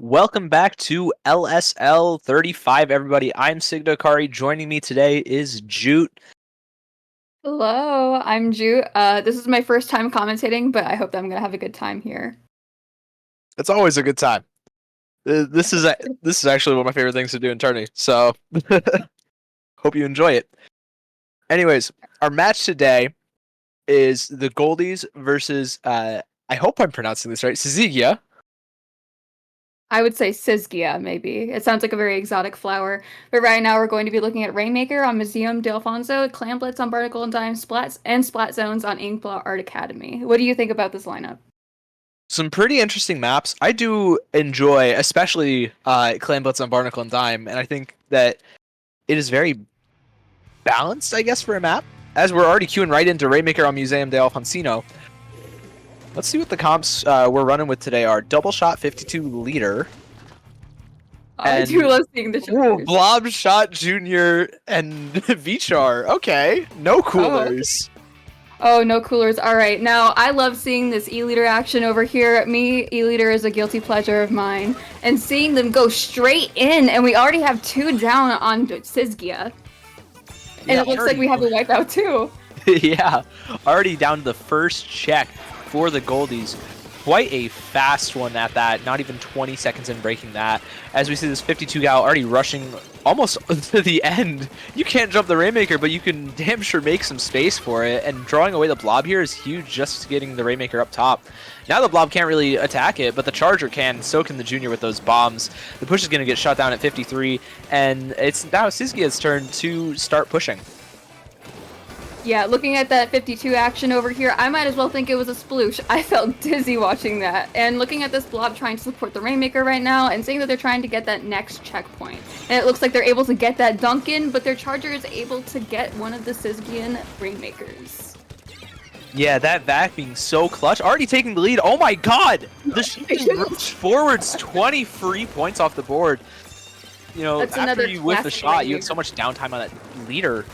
Welcome back to LSL 35, everybody. I'm Sigda Kari. Joining me today is Jute. Hello, I'm Jute. This is my first time commentating, but I hope that I'm gonna have a good time here. It's always a good time. This is actually one of my favorite things to do in tourney, so hope you enjoy it. Anyways, our match today is the Goldies versus I hope I'm pronouncing this right, Sizigia. I would say Sizgia, maybe. It sounds like a very exotic flower. But right now we're going to be looking at Rainmaker on Museum d'Alfonso, Clan Blitz on Barnacle and Dime, Splats and Splat Zones on Inkblot Art Academy. What do you think about this lineup? Some pretty interesting maps. I do enjoy, especially Clan Blitz on Barnacle and Dime, and I think that it is very balanced, I guess, for a map. As we're already queuing right into Rainmaker on Museum de Alfonsino. Let's see what the comps we're running with today are. Double shot 52 leader. I do love seeing the Ooh, shoulders. blob shot junior and Vichar. Okay, no coolers. Oh, no coolers. All right. Now, I love seeing this E-Leader action over here. Me, E-Leader is a guilty pleasure of mine. And seeing them go straight in, and we already have two down on Sizgia. And Yeah, it looks like we have a wipeout too. yeah, already down to the first check for the Goldies. Quite a fast one at that, not even 20 seconds in breaking that. As we see this 52 gal already rushing almost to the end. You can't jump the Rainmaker, but you can damn sure make some space for it. And drawing away the Blob here is huge, just getting the Rainmaker up top. Now the Blob can't really attack it, but the Charger can, so can the Junior with those bombs. The push is going to get shut down at 53, and it's now Sizgia's turn to start pushing. Yeah, looking at that 52 action over here, I might as well think it was a sploosh. I felt dizzy watching that. And looking at this blob trying to support the Rainmaker right now and seeing that they're trying to get that next checkpoint. And it looks like they're able to get that Duncan, but their Charger is able to get one of the Sizgian Rainmakers. Yeah, that vac being so clutch. Already taking the lead. Oh my god! The rush forwards 20 free points off the board. You know, That's after you whiff the shot, you have so much downtime on that leader.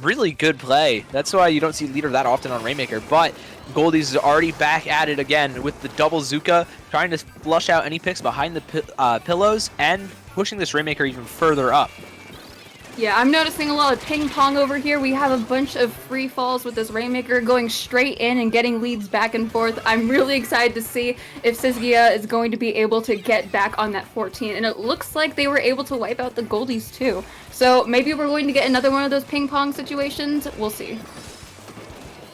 Really good play. That's why you don't see leader that often on Rainmaker. But Goldies is already back at it again with the double Zuka, trying to flush out any picks behind the pillows and pushing this Rainmaker even further up. Yeah, I'm noticing a lot of ping pong over here. We have a bunch of free falls with this Rainmaker going straight in and getting leads back and forth. I'm really excited to see if Sizgia is going to be able to get back on that 14. And it looks like they were able to wipe out the Goldies too. So maybe we're going to get another one of those ping pong situations. We'll see.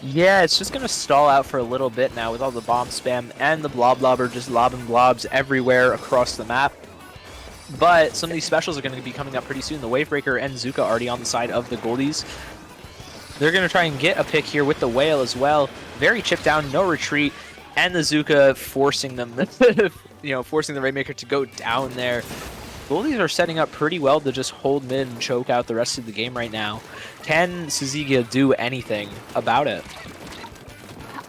Yeah, it's just going to stall out for a little bit now with all the bomb spam and the blob lobber just lobbing blobs everywhere across the map. But some of these specials are going to be coming up pretty soon. The Wavebreaker and Zuka already on the side of the Goldies. They're going to try and get a pick here with the Whale as well. Very chipped down, no retreat. And the Zuka forcing them, forcing the Rainmaker to go down there. Goldies are setting up pretty well to just hold mid and choke out the rest of the game right now. Can Sizigia do anything about it?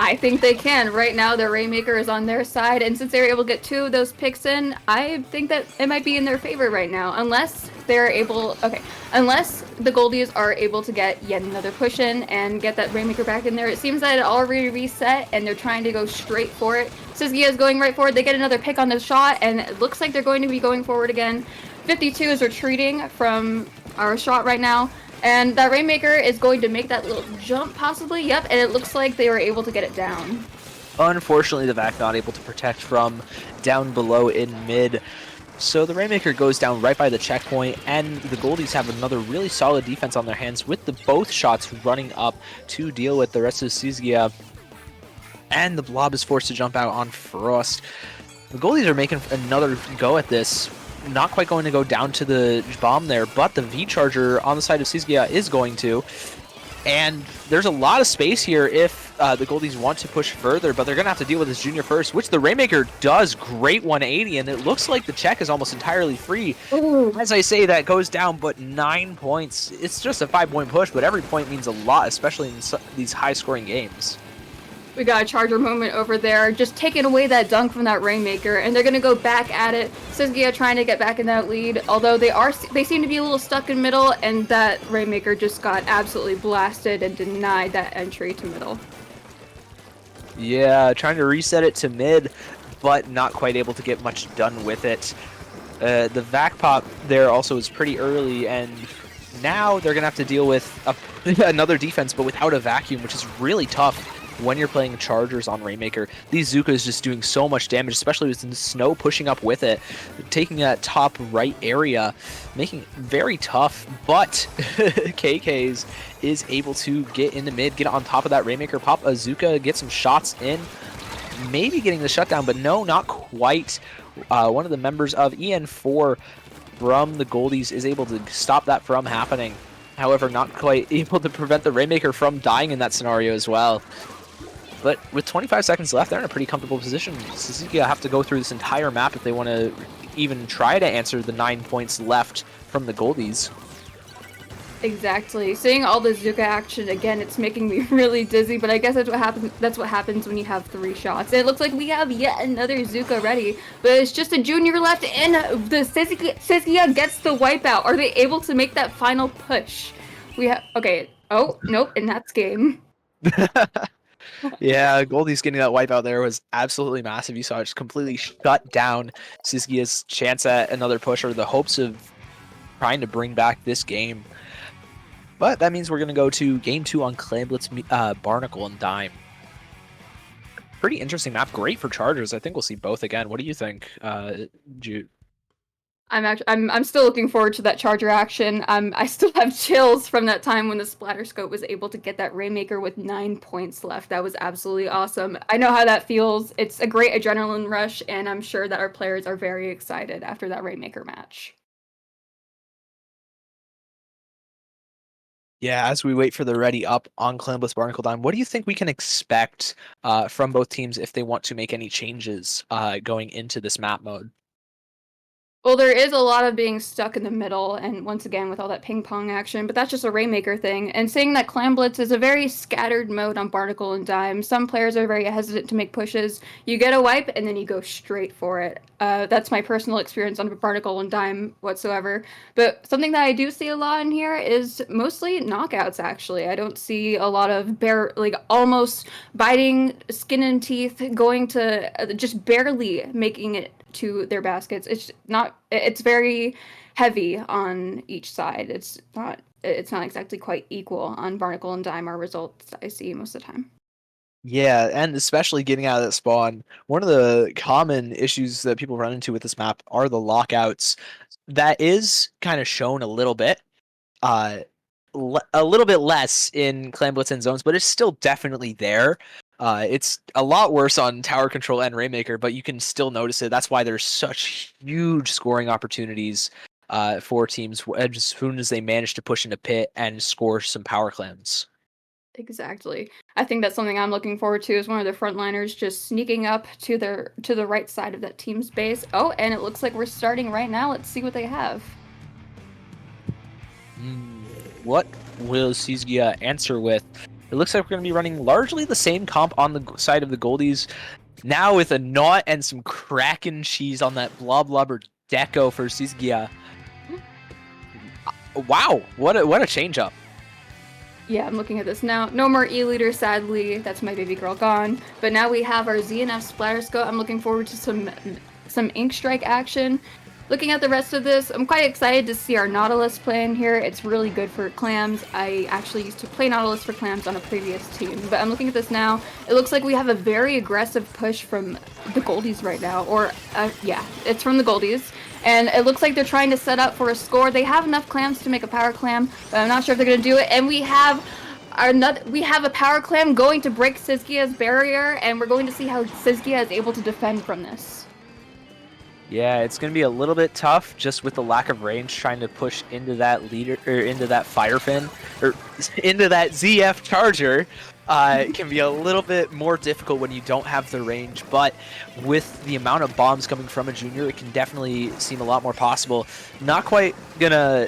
I think they can. Right now, their Rainmaker is on their side, and since they were able to get two of those picks in, I think that it might be in their favor right now. Unless the Goldies are able to get yet another push in and get that Rainmaker back in there. It seems that it already reset, and they're trying to go straight for it. Sizgia is going right forward. They get another pick on the shot, and it looks like they're going to be going forward again. 52 is retreating from our shot right now. And that Rainmaker is going to make that little jump, possibly. Yep, and it looks like they were able to get it down. Unfortunately, the Vac not able to protect from down below in mid. So the Rainmaker goes down right by the checkpoint, and the Goldies have another really solid defense on their hands with the both shots running up to deal with the rest of Sizgia. And the Blob is forced to jump out on Frost. The Goldies are making another go at this. Not quite going to go down to the bomb there, but the V-Charger on the side of Sizgia is going to. And there's a lot of space here if the Goldies want to push further, but they're going to have to deal with this Junior first, which the Rainmaker does. Great 180, and it looks like the check is almost entirely free. Ooh. As I say, that goes down, but 9 points. It's just a 5-point push, but every point means a lot, especially in these high-scoring games. We got a Charger moment over there, just taking away that dunk from that Rainmaker, and they're gonna go back at it. Sizgia trying to get back in that lead, although they seem to be a little stuck in middle, and that Rainmaker just got absolutely blasted and denied that entry to middle. Yeah, trying to reset it to mid. but not quite able to get much done with it. The vac pop there also is pretty early, and now they're going to have to deal with another defense, but without a vacuum, which is really tough when you're playing chargers on Rainmaker. These Zuka is just doing so much damage, especially with the snow pushing up with it, taking that top right area, making it very tough. But KK's is able to get in the mid, get on top of that Rainmaker, pop a Zuka, get some shots in, maybe getting the shutdown, but no, not quite. One of the members of EN4 from the Goldies is able to stop that from happening. However, not quite able to prevent the Rainmaker from dying in that scenario as well. But with 25 seconds left, they're in a pretty comfortable position. Suzuki have to go through this entire map if they want to even try to answer the 9 points left from the Goldies. Exactly. Seeing all the Zuka action again, it's making me really dizzy. But I guess that's what happens. That's what happens when you have 3 shots. And it looks like we have yet another Zuka ready, but it's just a junior left, and the Siskia gets the wipeout. Are they able to make that final push? We have okay. Oh nope, and that's game. Yeah, Goldie's getting that wipeout there was absolutely massive. You saw it just completely shut down Siskia's chance at another push, or the hopes of trying to bring back this game. But that means we're going to go to Game 2 on Clamblitz, Barnacle, and Dime. Pretty interesting map. Great for Chargers. I think we'll see both again. What do you think, Jude? I'm still looking forward to that Charger action. I still have chills from that time when the Splatter Scope was able to get that Rainmaker with 9 points left. That was absolutely awesome. I know how that feels. It's a great adrenaline rush, and I'm sure that our players are very excited after that Rainmaker match. Yeah, as we wait for the ready up on Clamblitz Barnacle Dime, what do you think we can expect from both teams if they want to make any changes going into this map mode? Well, there is a lot of being stuck in the middle, and once again with all that ping pong action, but that's just a Rainmaker thing. And seeing that Clamblitz is a very scattered mode on Barnacle and Dime, some players are very hesitant to make pushes. You get a wipe, and then you go straight for it. That's my personal experience on Barnacle and Dime whatsoever. But something that I do see a lot in here is mostly knockouts, actually. I don't see a lot of almost biting skin and teeth, going to just barely making it to their baskets. It's very heavy on each side. It's not exactly quite equal on Barnacle and Dime, our results I see most of the time. Yeah, and especially getting out of that spawn, one of the common issues that people run into with this map are the lockouts. That is kind of shown a little bit. A little bit less in Clamblitz and Zones, but it's still definitely there. It's a lot worse on Tower Control and Rainmaker, but you can still notice it. That's why there's such huge scoring opportunities for teams as soon as they manage to push into pit and score some power clams. Exactly. I think that's something I'm looking forward to, is one of the frontliners just sneaking up to the right side of that team's base. Oh, and it looks like we're starting right now. Let's see what they have. What will Sizgia answer with? It looks like we're going to be running largely the same comp on the side of the Goldies. Now with a knot and some Kraken cheese on that Blob Blubber Deco for Sizgia. Wow, what a change up. Yeah, I'm looking at this now. No more E-Leader, sadly. That's my baby girl gone. But now we have our ZNF Splatter Scope. I'm looking forward to some Ink Strike action. Looking at the rest of this, I'm quite excited to see our Nautilus play in here. It's really good for clams. I actually used to play Nautilus for clams on a previous team, but I'm looking at this now. It looks like we have a very aggressive push from the Goldies right now, yeah, it's from the Goldies. And it looks like they're trying to set up for a score. They have enough clams to make a power clam, but I'm not sure if they're going to do it. And we have a power clam going to break Sizgia's barrier, and we're going to see how Sizgia is able to defend from this. Yeah, it's going to be a little bit tough just with the lack of range trying to push into that leader, or into that Firefin, or into that ZF Charger. It can be a little bit more difficult when you don't have the range, but with the amount of bombs coming from a junior, it can definitely seem a lot more possible. Not quite gonna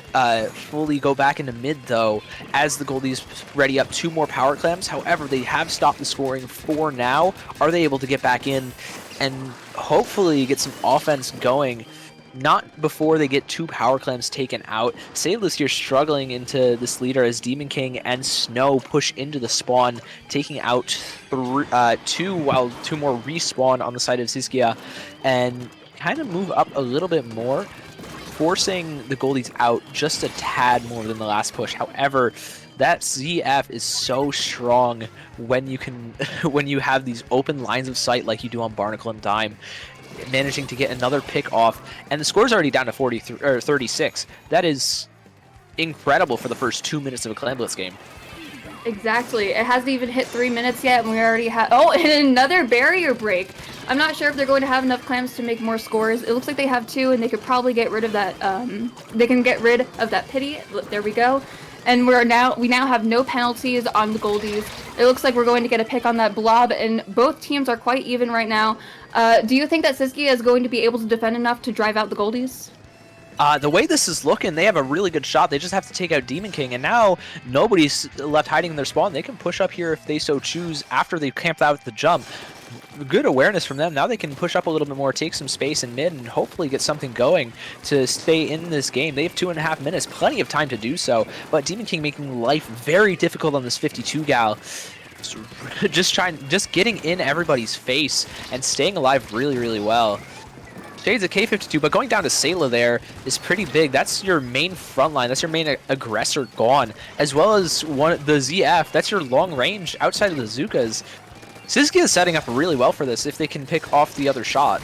fully go back into mid though, as the Goldies ready up 2 more power clams. However, they have stopped the scoring for now. Are they able to get back in and hopefully get some offense going? not before they get 2 power clams taken out. Sailus here struggling into this leader as Demon King and Snow push into the spawn, taking out 2, while 2 more respawn on the side of Siskia, and kind of move up a little bit more, forcing the Goldies out just a tad more than the last push. However, that ZF is so strong when you can when you have these open lines of sight like you do on Barnacle and Dime, managing to get another pick off, and the score's already down to 43 or 36. That is incredible for the first 2 minutes of a Clan Blitz game. Exactly. It hasn't even hit 3 minutes yet, and we already have. Oh, and another barrier break. I'm not sure if they're going to have enough clams to make more scores. It looks like they have 2, and they could probably get rid of that. They can get rid of that pity. There we go. And we now have no penalties on the Goldies. It looks like we're going to get a pick on that blob, and both teams are quite even right now. Do you think that Siskia is going to be able to defend enough to drive out the Goldies? The way this is looking, they have a really good shot. They just have to take out Demon King, and now nobody's left hiding in their spawn. They can push up here if they so choose after they've camped out at the jump. Good awareness from them. Now they can push up a little bit more, take some space in mid, and hopefully get something going to stay in this game. They have 2.5 minutes, plenty of time to do so, but Demon King making life very difficult on this 52 gal. Just getting in everybody's face and staying alive really, really well. Shades of K52, but going down to Sayla there is pretty big. That's your main front line. That's your main aggressor gone, as well as the ZF. That's your long range outside of the Zukas. Siskia is setting up really well for this if they can pick off the other shot.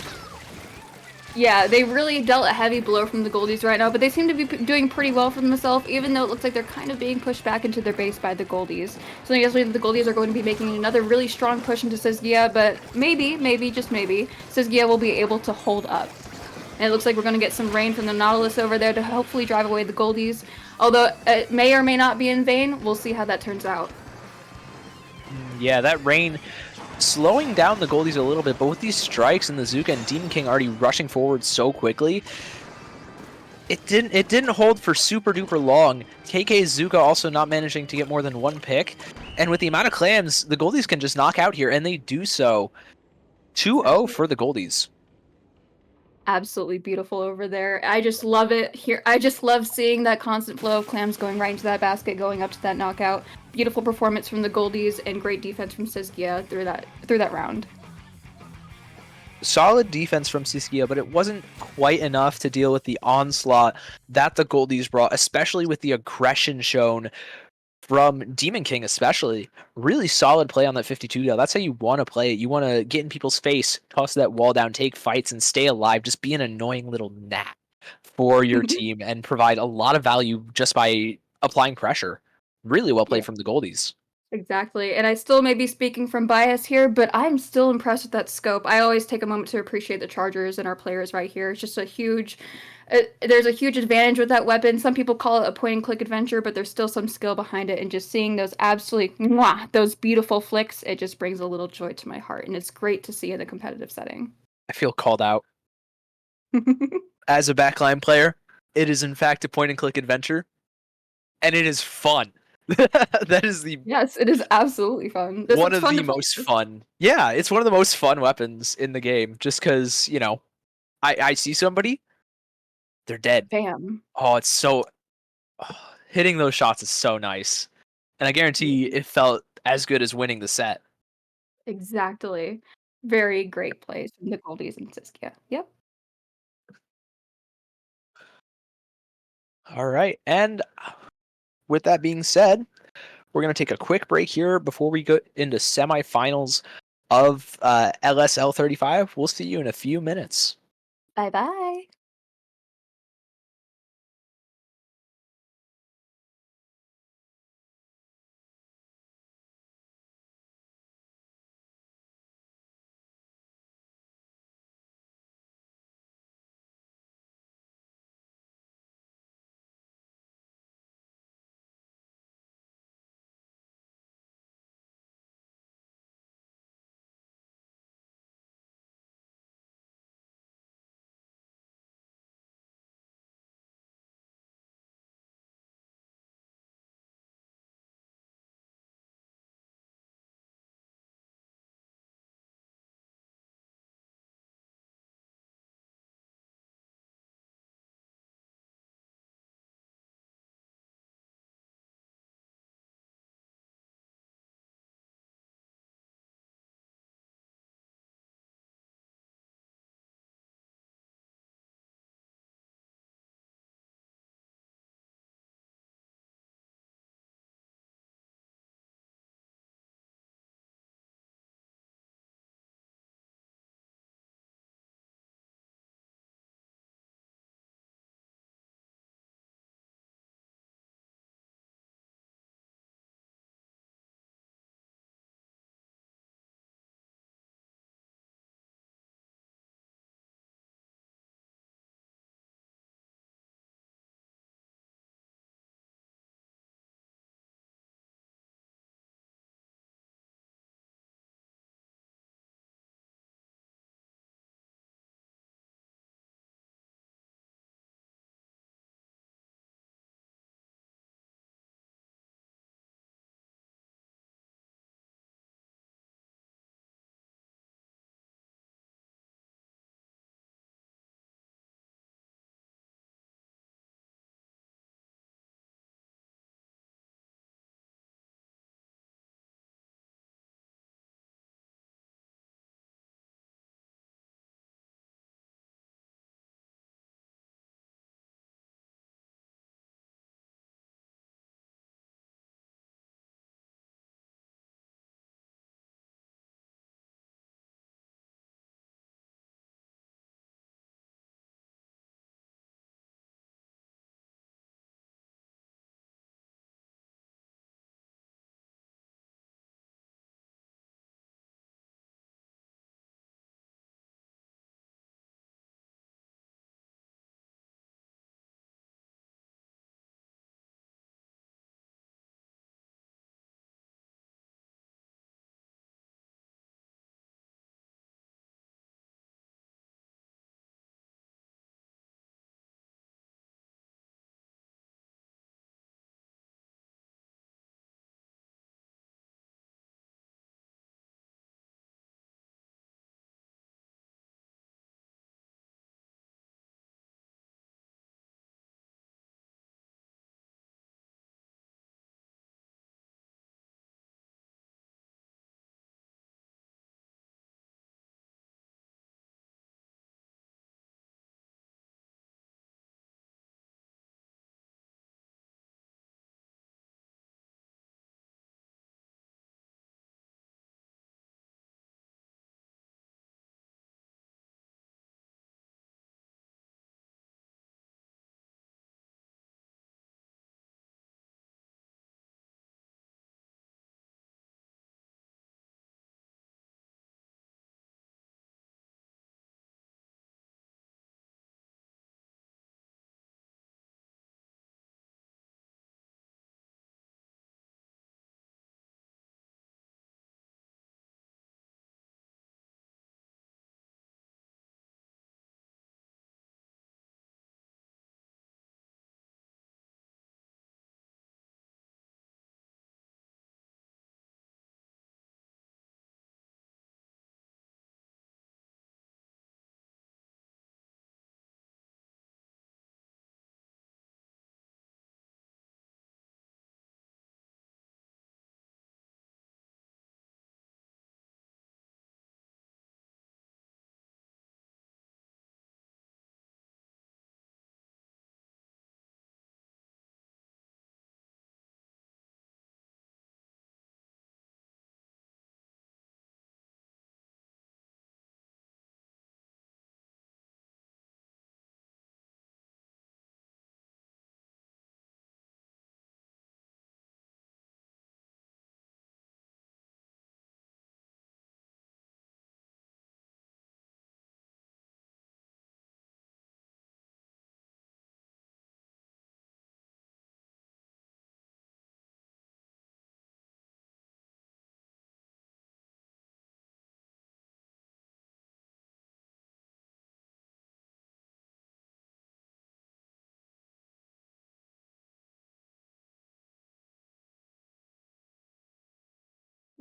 Yeah, they really dealt a heavy blow from the Goldies right now, but they seem to be doing pretty well for themselves, even though it looks like they're kind of being pushed back into their base by the Goldies. So I guess the Goldies are going to be making another really strong push into Sisgia, but maybe, just maybe, Sisgia will be able to hold up. And it looks like we're going to get some rain from the Nautilus over there to hopefully drive away the Goldies. Although it may or may not be in vain, we'll see how that turns out. Yeah, that rain slowing down the Goldies a little bit, but with these strikes and the Zuka and Demon King already rushing forward so quickly, it didn't hold for super duper long. KK's Zuka also not managing to get more than 1 pick, and with the amount of clams, the Goldies can just knock out here, and they do so. 2-0 for the Goldies. Absolutely beautiful over there. I just love it here. I just love seeing that constant flow of clams going right into that basket, going up to that knockout. Beautiful performance from the Goldies and great defense from Siskia through that round. Solid defense from Siskia, but it wasn't quite enough to deal with the onslaught that the Goldies brought, especially with the aggression shown from Demon King especially. Really solid play on that 52 though. That's how you want to play it. You want to get in people's face, toss that wall down, take fights, and stay alive. Just be an annoying little gnat for your team and provide a lot of value just by applying pressure. Really well played Yeah. from the Goldies. Exactly. And I still may be speaking from bias here, but I'm still impressed with that scope. I always take a moment to appreciate the Chargers and our players right here. It's just a huge, there's a huge advantage with that weapon. Some people call it a point and click adventure, but there's still some skill behind it. And just seeing those absolutely, those beautiful flicks, it just brings a little joy to my heart. And it's great to see in a competitive setting. I feel called out. As a backline player, it is in fact a point and click adventure, and it is fun. That is the Yes, it is absolutely fun. one It's of fun the to play. most fun. Yeah, it's one of the most fun weapons in the game. Just because I see somebody, they're dead. Bam. Oh, it's so hitting those shots is so nice, and I guarantee it felt as good as winning the set. Exactly. Very great plays from the Goldies and Siskia. Yep. All right, and with that being said, we're gonna take a quick break here before we go into semifinals of LSL 35. We'll see you in a few minutes. Bye bye.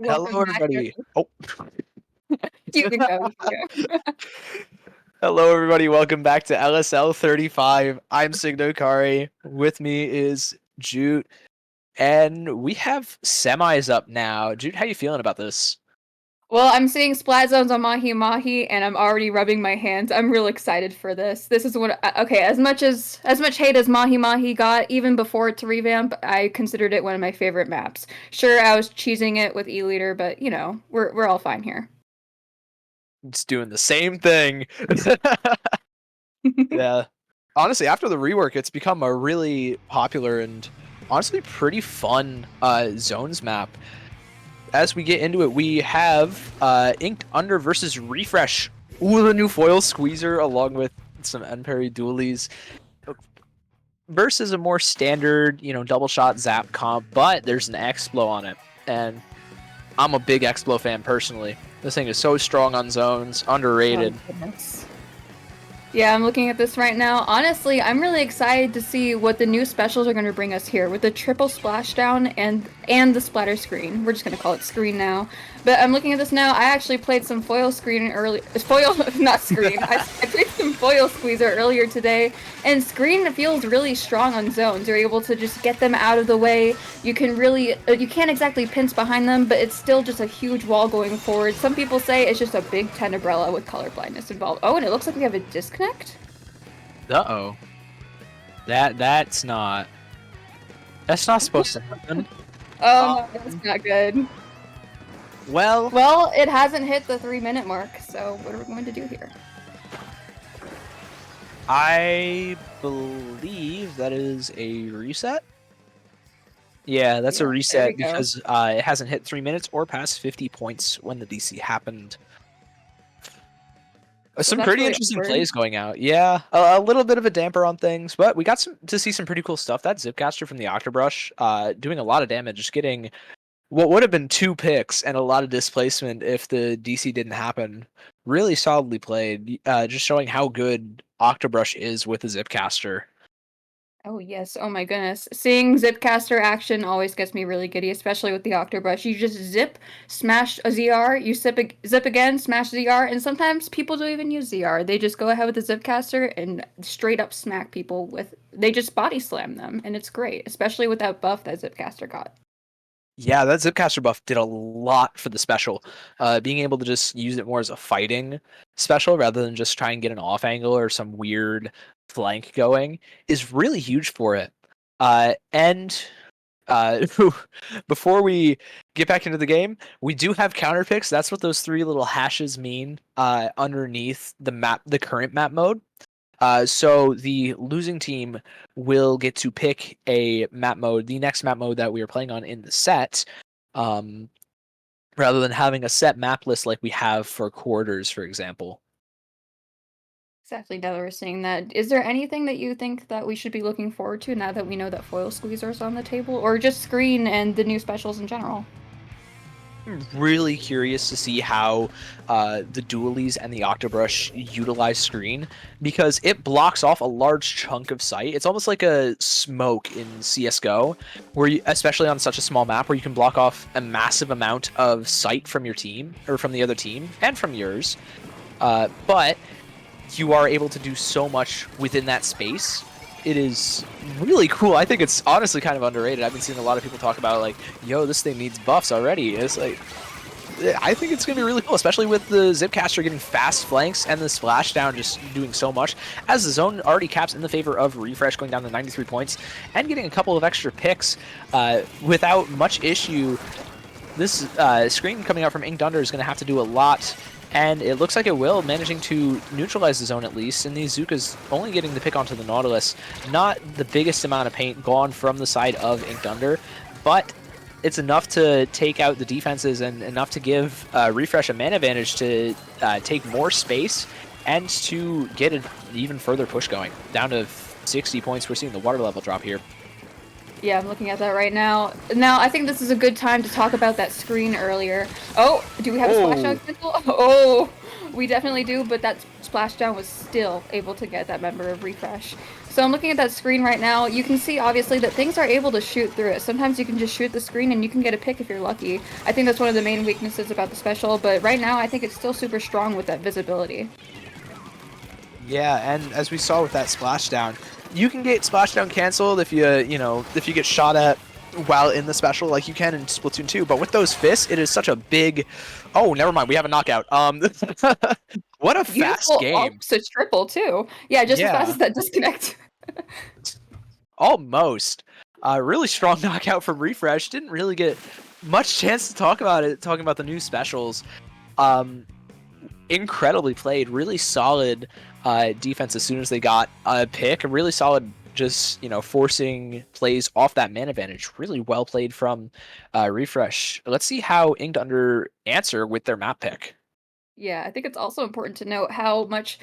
Welcome Hello, back. everybody. Oh. You can go. You can go. Hello, everybody. Welcome back to LSL 35. I'm Signokari. With me is Jute, and we have semis up now. Jute, how you feeling about this? Well, I'm seeing splat zones on Mahi Mahi, and I'm already rubbing my hands. I'm real excited for this. This is what okay. As much hate as Mahi Mahi got, even before its revamp, I considered it one of my favorite maps. Sure, I was cheesing it with E-liter, but you know, we're all fine here. It's doing the same thing. Yeah. Honestly, after the rework, it's become a really popular and honestly pretty fun zones map. As we get into it, we have Inked Under versus Refresh. Ooh, the new foil squeezer along with some Enperry dualies versus a more standard, double shot zap comp, but there's an Explo on it. And I'm a big Explo fan personally. This thing is so strong on zones, underrated. Oh, goodness. Yeah, I'm looking at this right now. Honestly, I'm really excited to see what the new specials are going to bring us here with the triple splashdown and the splatter screen. We're just going to call it screen now. But I'm looking at this now. I actually played some foil screen early. Foil, not screen. I played some foil squeezer earlier today, and screen feels really strong on zones. You're able to just get them out of the way. You can really, you can't exactly pinch behind them, but it's still just a huge wall going forward. Some people say it's just a big tenebrella with color blindness involved. Oh, and it looks like we have a disconnect. Uh-oh. That's not supposed to happen. Oh, no, that's not good. Well, It hasn't hit the 3-minute mark, so what are we going to do here? I believe that is a reset. Yeah, that's a reset because it hasn't hit 3 minutes or past 50 points when the DC happened. Some pretty really interesting awkward. plays going out. Yeah, a little bit of a damper on things, but we got to see some pretty cool stuff. That Zipcaster from the Octobrush doing a lot of damage, just getting what would have been 2 picks and a lot of displacement if the DC didn't happen. Really solidly played, just showing how good Octobrush is with the Zipcaster. Oh yes, oh my goodness. Seeing Zipcaster action always gets me really giddy, especially with the Octobrush. You just zip, smash a ZR, you zip again, smash ZR, and sometimes people don't even use ZR. They just go ahead with the Zipcaster and straight up smack people with, they just body slam them, and it's great, especially with that buff that Zipcaster got. Yeah, that Zipcaster buff did a lot for the special. Being able to just use it more as a fighting special rather than just try and get an off angle or some weird flank going is really huge for it. And before we get back into the game, we do have counter picks. That's what those 3 little hashes mean underneath the map, the current map mode. So the losing team will get to pick a map mode, the next map mode that we are playing on in the set, rather than having a set map list like we have for quarters, for example. Exactly, now that we're seeing that. Is there anything that you think that we should be looking forward to now that we know that foil squeezer is on the table, or just screen and the new specials in general? I'm really curious to see how the dualies and the Octobrush utilize screen because it blocks off a large chunk of sight. It's almost like a smoke in CSGO, where you, especially on such a small map, where you can block off a massive amount of sight from your team or from the other team and from yours. But you are able to do so much within that space. It is really cool. I think it's honestly kind of underrated. I've been seeing a lot of people talk about like, yo, this thing needs buffs already. It's like, I think it's going to be really cool, especially with the Zipcaster getting fast flanks and the splashdown just doing so much. As the zone already caps in the favor of Refresh, going down to 93 points and getting a couple of extra picks without much issue. This screen coming out from Inked Under is going to have to do a lot. And it looks like it will, managing to neutralize the zone at least. And these Zukas only getting the pick onto the Nautilus. Not the biggest amount of paint gone from the side of Inked Under, but it's enough to take out the defenses and enough to give Refresh a man advantage to take more space and to get an even further push going. Down to 60 points. We're seeing the water level drop here. Yeah, I'm looking at that right now. Now, I think this is a good time to talk about that screen earlier. Oh, do we have a splashdown signal? Oh, We definitely do, but that splashdown was still able to get that member of refresh. So I'm looking at that screen right now. You can see obviously that things are able to shoot through it. Sometimes you can just shoot the screen and you can get a pick if you're lucky. I think that's one of the main weaknesses about the special, but right now I think it's still super strong with that visibility. Yeah, and as we saw with that splashdown, you can get splashdown canceled if if you get shot at while in the special like you can in Splatoon 2, but with those fists, it is such a big... Oh, never mind, we have a knockout. What a fast Beautiful game. almost a triple too. Yeah, just as fast Yeah, as that disconnect. almost. Really strong knockout from Refresh. Didn't really get much chance to talk about it, talking about the new specials. Incredibly played, really solid defense as soon as they got a pick. A really solid, just forcing plays off that man advantage. Really well played from Refresh. Let's see how Inked Under answer with their map pick. Yeah, I think it's also important to note how much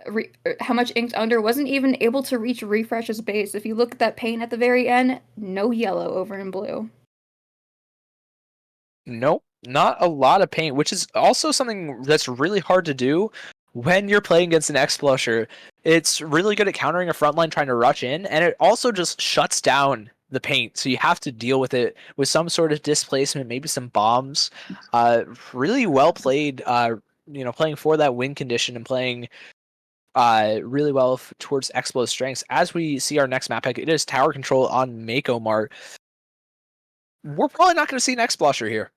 Inked Under wasn't even able to reach Refresh's base. If you look at that paint at the very end, no yellow over in blue. Nope, not a lot of paint, which is also something that's really hard to do when you're playing against an Explusher. It's really good at countering a front line trying to rush in, and it also just shuts down the paint, so you have to deal with it with some sort of displacement, maybe some bombs. Really well played, playing for that win condition and playing really well towards Explo's strengths. As we see our next map pick, it is tower control on Mako Mart. We're probably not going to see an Explusher here.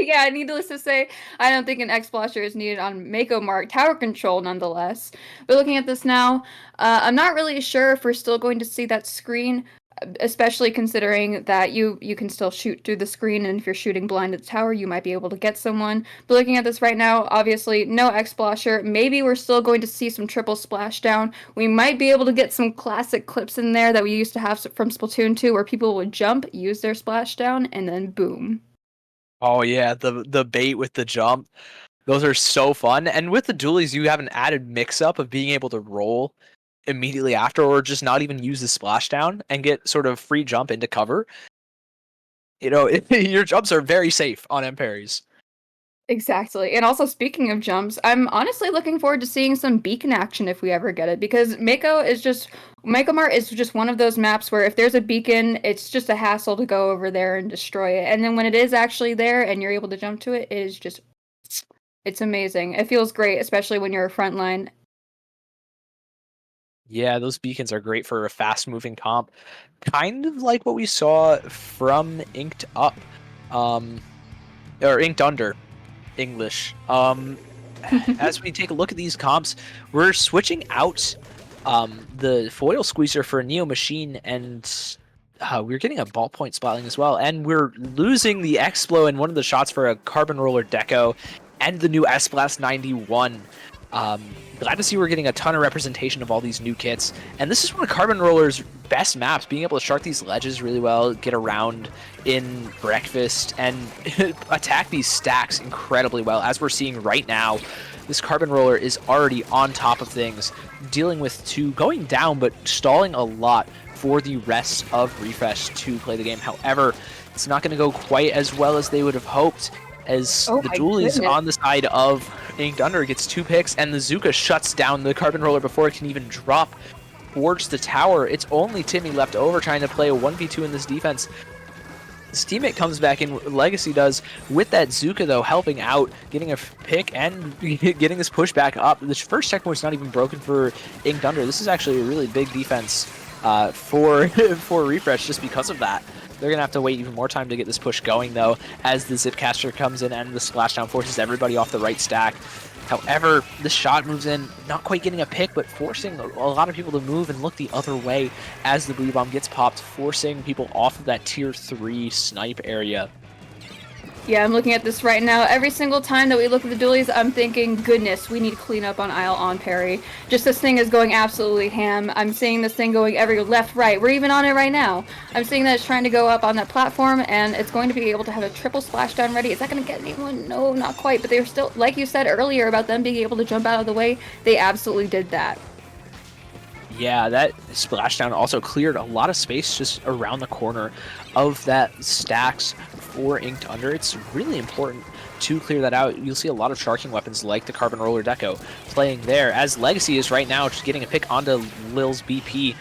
Yeah, needless to say, I don't think an X-Blosher is needed on Mako Mark Tower Control nonetheless. But looking at this now, I'm not really sure if we're still going to see that screen, especially considering that you can still shoot through the screen, and if you're shooting blind at the tower, you might be able to get someone. But looking at this right now, obviously, no X-Blosher. Maybe we're still going to see some triple splashdown. We might be able to get some classic clips in there that we used to have from Splatoon 2 where people would jump, use their splashdown, and then boom. Oh yeah, the bait with the jump. Those are so fun. And with the dualies, you have an added mix-up of being able to roll immediately after, or just not even use the splashdown and get sort of free jump into cover. Your jumps are very safe on M parries. Exactly. And also speaking of jumps, I'm honestly looking forward to seeing some beacon action if we ever get it, because Mako Mart is just one of those maps where if there's a beacon, it's just a hassle to go over there and destroy it. And then when it is actually there and you're able to jump to it, it's amazing. It feels great, especially when you're a frontline. Yeah, those beacons are great for a fast-moving comp. Kind of like what we saw from Inked Up. Or Inked Under. English. As we take a look at these comps, we're switching out the foil squeezer for a Neo Machine, and we're getting a ballpoint splatting as well, and we're losing the Explo in one of the shots for a Carbon Roller Deco and the new S-Blast 91. Glad to see we're getting a ton of representation of all these new kits, and this is one of Carbon Roller's best maps, being able to shark these ledges really well, get around in Breakfast, and attack these stacks incredibly well. As we're seeing right now, this Carbon Roller is already on top of things, dealing with two going down, but stalling a lot for the rest of Refresh to play the game. However, it's not going to go quite as well as they would have hoped, as the dualies on the side of Inked Under gets 2 picks, and the Zuka shuts down the Carbon Roller before it can even drop towards the tower. It's only Timmy left over trying to play a 1v2 in this defense. His teammate comes back in, Legacy does, with that Zuka though, helping out, getting a pick and getting this push back up. The first checkpoint's not even broken for Inked Under. This is actually a really big defense for Refresh just because of that. They're going to have to wait even more time to get this push going, though, as the Zipcaster comes in and the splashdown forces everybody off the right stack. However, the shot moves in, not quite getting a pick, but forcing a lot of people to move and look the other way as the blue bomb gets popped, forcing people off of that tier 3 snipe area. Yeah, I'm looking at this right now. Every single time that we look at the dualies, I'm thinking, goodness, we need to clean up on aisle on parry. Just this thing is going absolutely ham. I'm seeing this thing going every left, right. We're even on it right now. I'm seeing that it's trying to go up on that platform, and it's going to be able to have a triple splashdown ready. Is that going to get anyone? No, not quite. But they were still, like you said earlier about them being able to jump out of the way, they absolutely did that. Yeah, that splashdown also cleared a lot of space just around the corner of that stacks for Inked Under. It's really important to clear that out. You'll see a lot of sharking weapons like the Carbon Roller Deco playing there, as Legacy is right now just getting a pick onto Lil's BP.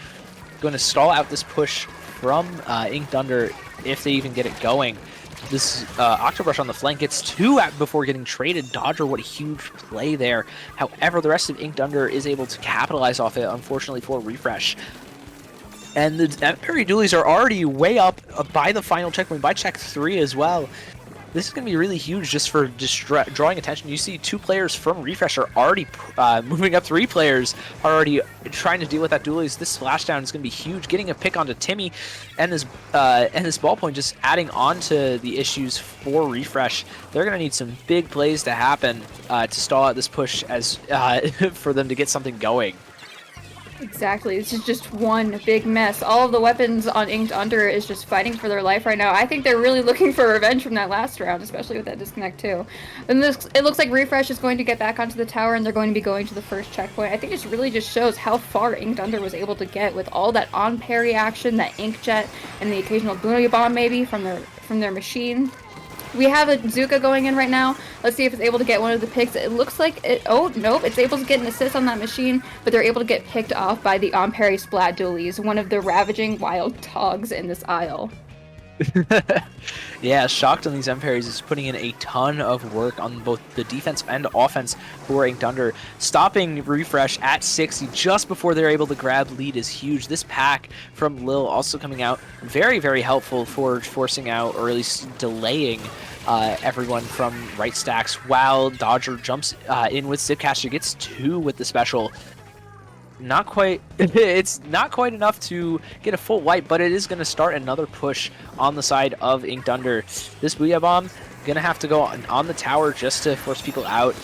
Going to stall out this push from Inked Under if they even get it going. This Octobrush on the flank gets two before getting traded. Dodger, what a huge play there. However, the rest of Inked Under is able to capitalize off it, unfortunately for Refresh. And the Perry Doolies are already way up by the final checkpoint, by check 3 as well. This is going to be really huge just for drawing attention. You see 2 players from Refresh are already moving up. 3 players are already trying to deal with that Doolies. This splashdown is going to be huge. Getting a pick onto Timmy and this ballpoint just adding on to the issues for Refresh. They're going to need some big plays to happen to stall out this push as for them to get something going. Exactly. This is just one big mess. All of the weapons on Inked Under is just fighting for their life right now. I think they're really looking for revenge from that last round, especially with that disconnect too. And it looks like Refresh is going to get back onto the tower and they're going to be going to the first checkpoint. I think this really just shows how far Inked Under was able to get with all that on parry action, that Ink Jet, and the occasional Booyah Bomb maybe from their machine. We have a Zuka going in right now. Let's see if it's able to get one of the picks. It looks like it... Oh, nope. It's able to get an assist on that machine, but they're able to get picked off by the on-parry Splat Doolies, one of the ravaging wild dogs in this aisle. Yeah, Shocked on these M-parries is putting in a ton of work on both the defense and offense for Inked Under. Stopping Refresh at 60 just before they're able to grab lead is huge. This pack from Lil also coming out very, very helpful for forcing out, or at least delaying, everyone from right stacks, while Dodger jumps in with Zipcaster, gets 2 with the special. Not quite, it's not quite enough to get a full wipe, but it is going to start another push on the side of Inked Under. This Booyah Bomb going to have to go on the tower just to force people out.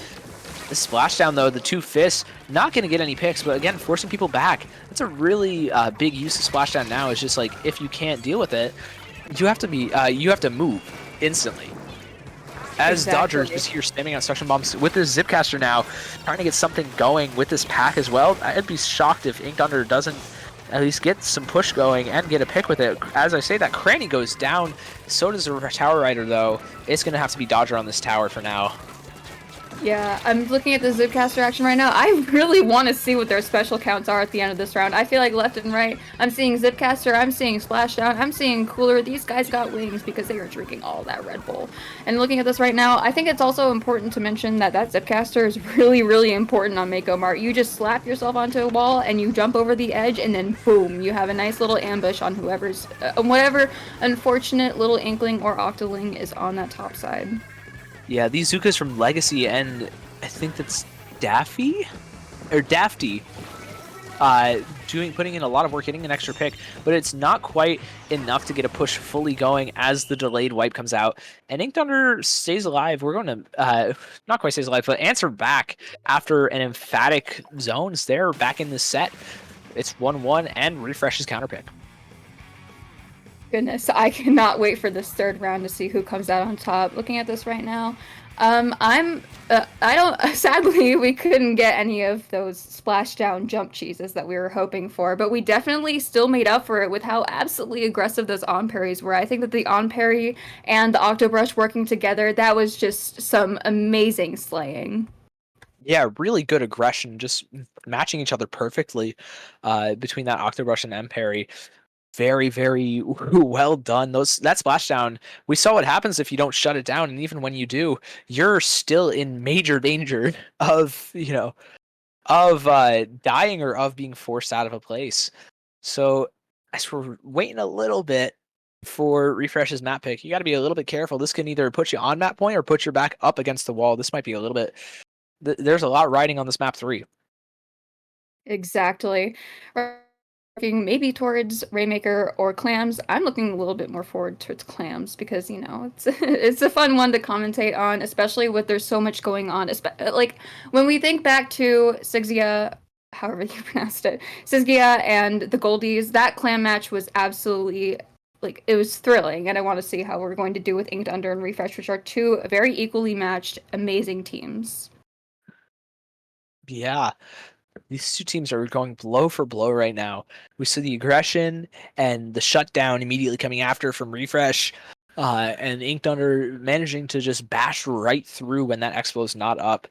The splashdown though, the 2 fists, not going to get any picks, but again, forcing people back. That's a really big use of splashdown now. It's just like, if you can't deal with it, you have to move instantly. As Exactly. Dodger is just here spamming out suction bombs with this Zipcaster now, trying to get something going with this pack as well. I'd be shocked if Inked Under doesn't at least get some push going and get a pick with it. As I say, that cranny goes down. So does the Tower Rider, though. It's going to have to be Dodger on this tower for now. Yeah, I'm looking at the Zipcaster action right now. I really want to see what their special counts are at the end of this round. I feel like left and right, I'm seeing Zipcaster, I'm seeing Splashdown, I'm seeing Cooler. These guys got wings because they are drinking all that Red Bull. And looking at this right now, I think it's also important to mention that Zipcaster is really, really important on Mako Mart. You just slap yourself onto a wall and you jump over the edge and then boom, you have a nice little ambush on whoever's, whatever unfortunate little Inkling or Octoling is on that top side. Yeah, these Zukas from Legacy, and I think that's Dafty, putting in a lot of work, getting an extra pick, but it's not quite enough to get a push fully going as the delayed wipe comes out. And Inked Under stays alive. We're going to, not quite stays alive, but answer back after an emphatic zones there back in the set. It's 1-1 and Refresh's counterpick. Goodness, I cannot wait for this third round to see who comes out on top. Looking at this right now, sadly, we couldn't get any of those splashdown jump cheeses that we were hoping for, but we definitely still made up for it with how absolutely aggressive those on parries were. I think that the on parry and the Octobrush working together, that was just some amazing slaying. Yeah, really good aggression, just matching each other perfectly between that Octobrush and M-Parry. Very, very well done. That splashdown, we saw what happens if you don't shut it down, and even when you do, you're still in major danger of, dying or of being forced out of a place. So as we're waiting a little bit for Refresh's map pick, you got to be a little bit careful. This can either put you on map point or put your back up against the wall. This might be a little bit... There's a lot riding on this map 3. Exactly. Looking maybe towards Rainmaker or Clams. I'm looking a little bit more forward towards Clams because, it's a fun one to commentate on, especially with there's so much going on. Like, when we think back to Sigzia, however you pronounced it, Sigzia and the Goldies, that Clam match was absolutely, it was thrilling, and I want to see how we're going to do with Inked Under and Refresh, which are 2 very equally matched, amazing teams. Yeah. These 2 teams are going blow for blow right now. We see the aggression and the shutdown immediately coming after from Refresh. and Ink Thunder managing to just bash right through when that Expo's not up.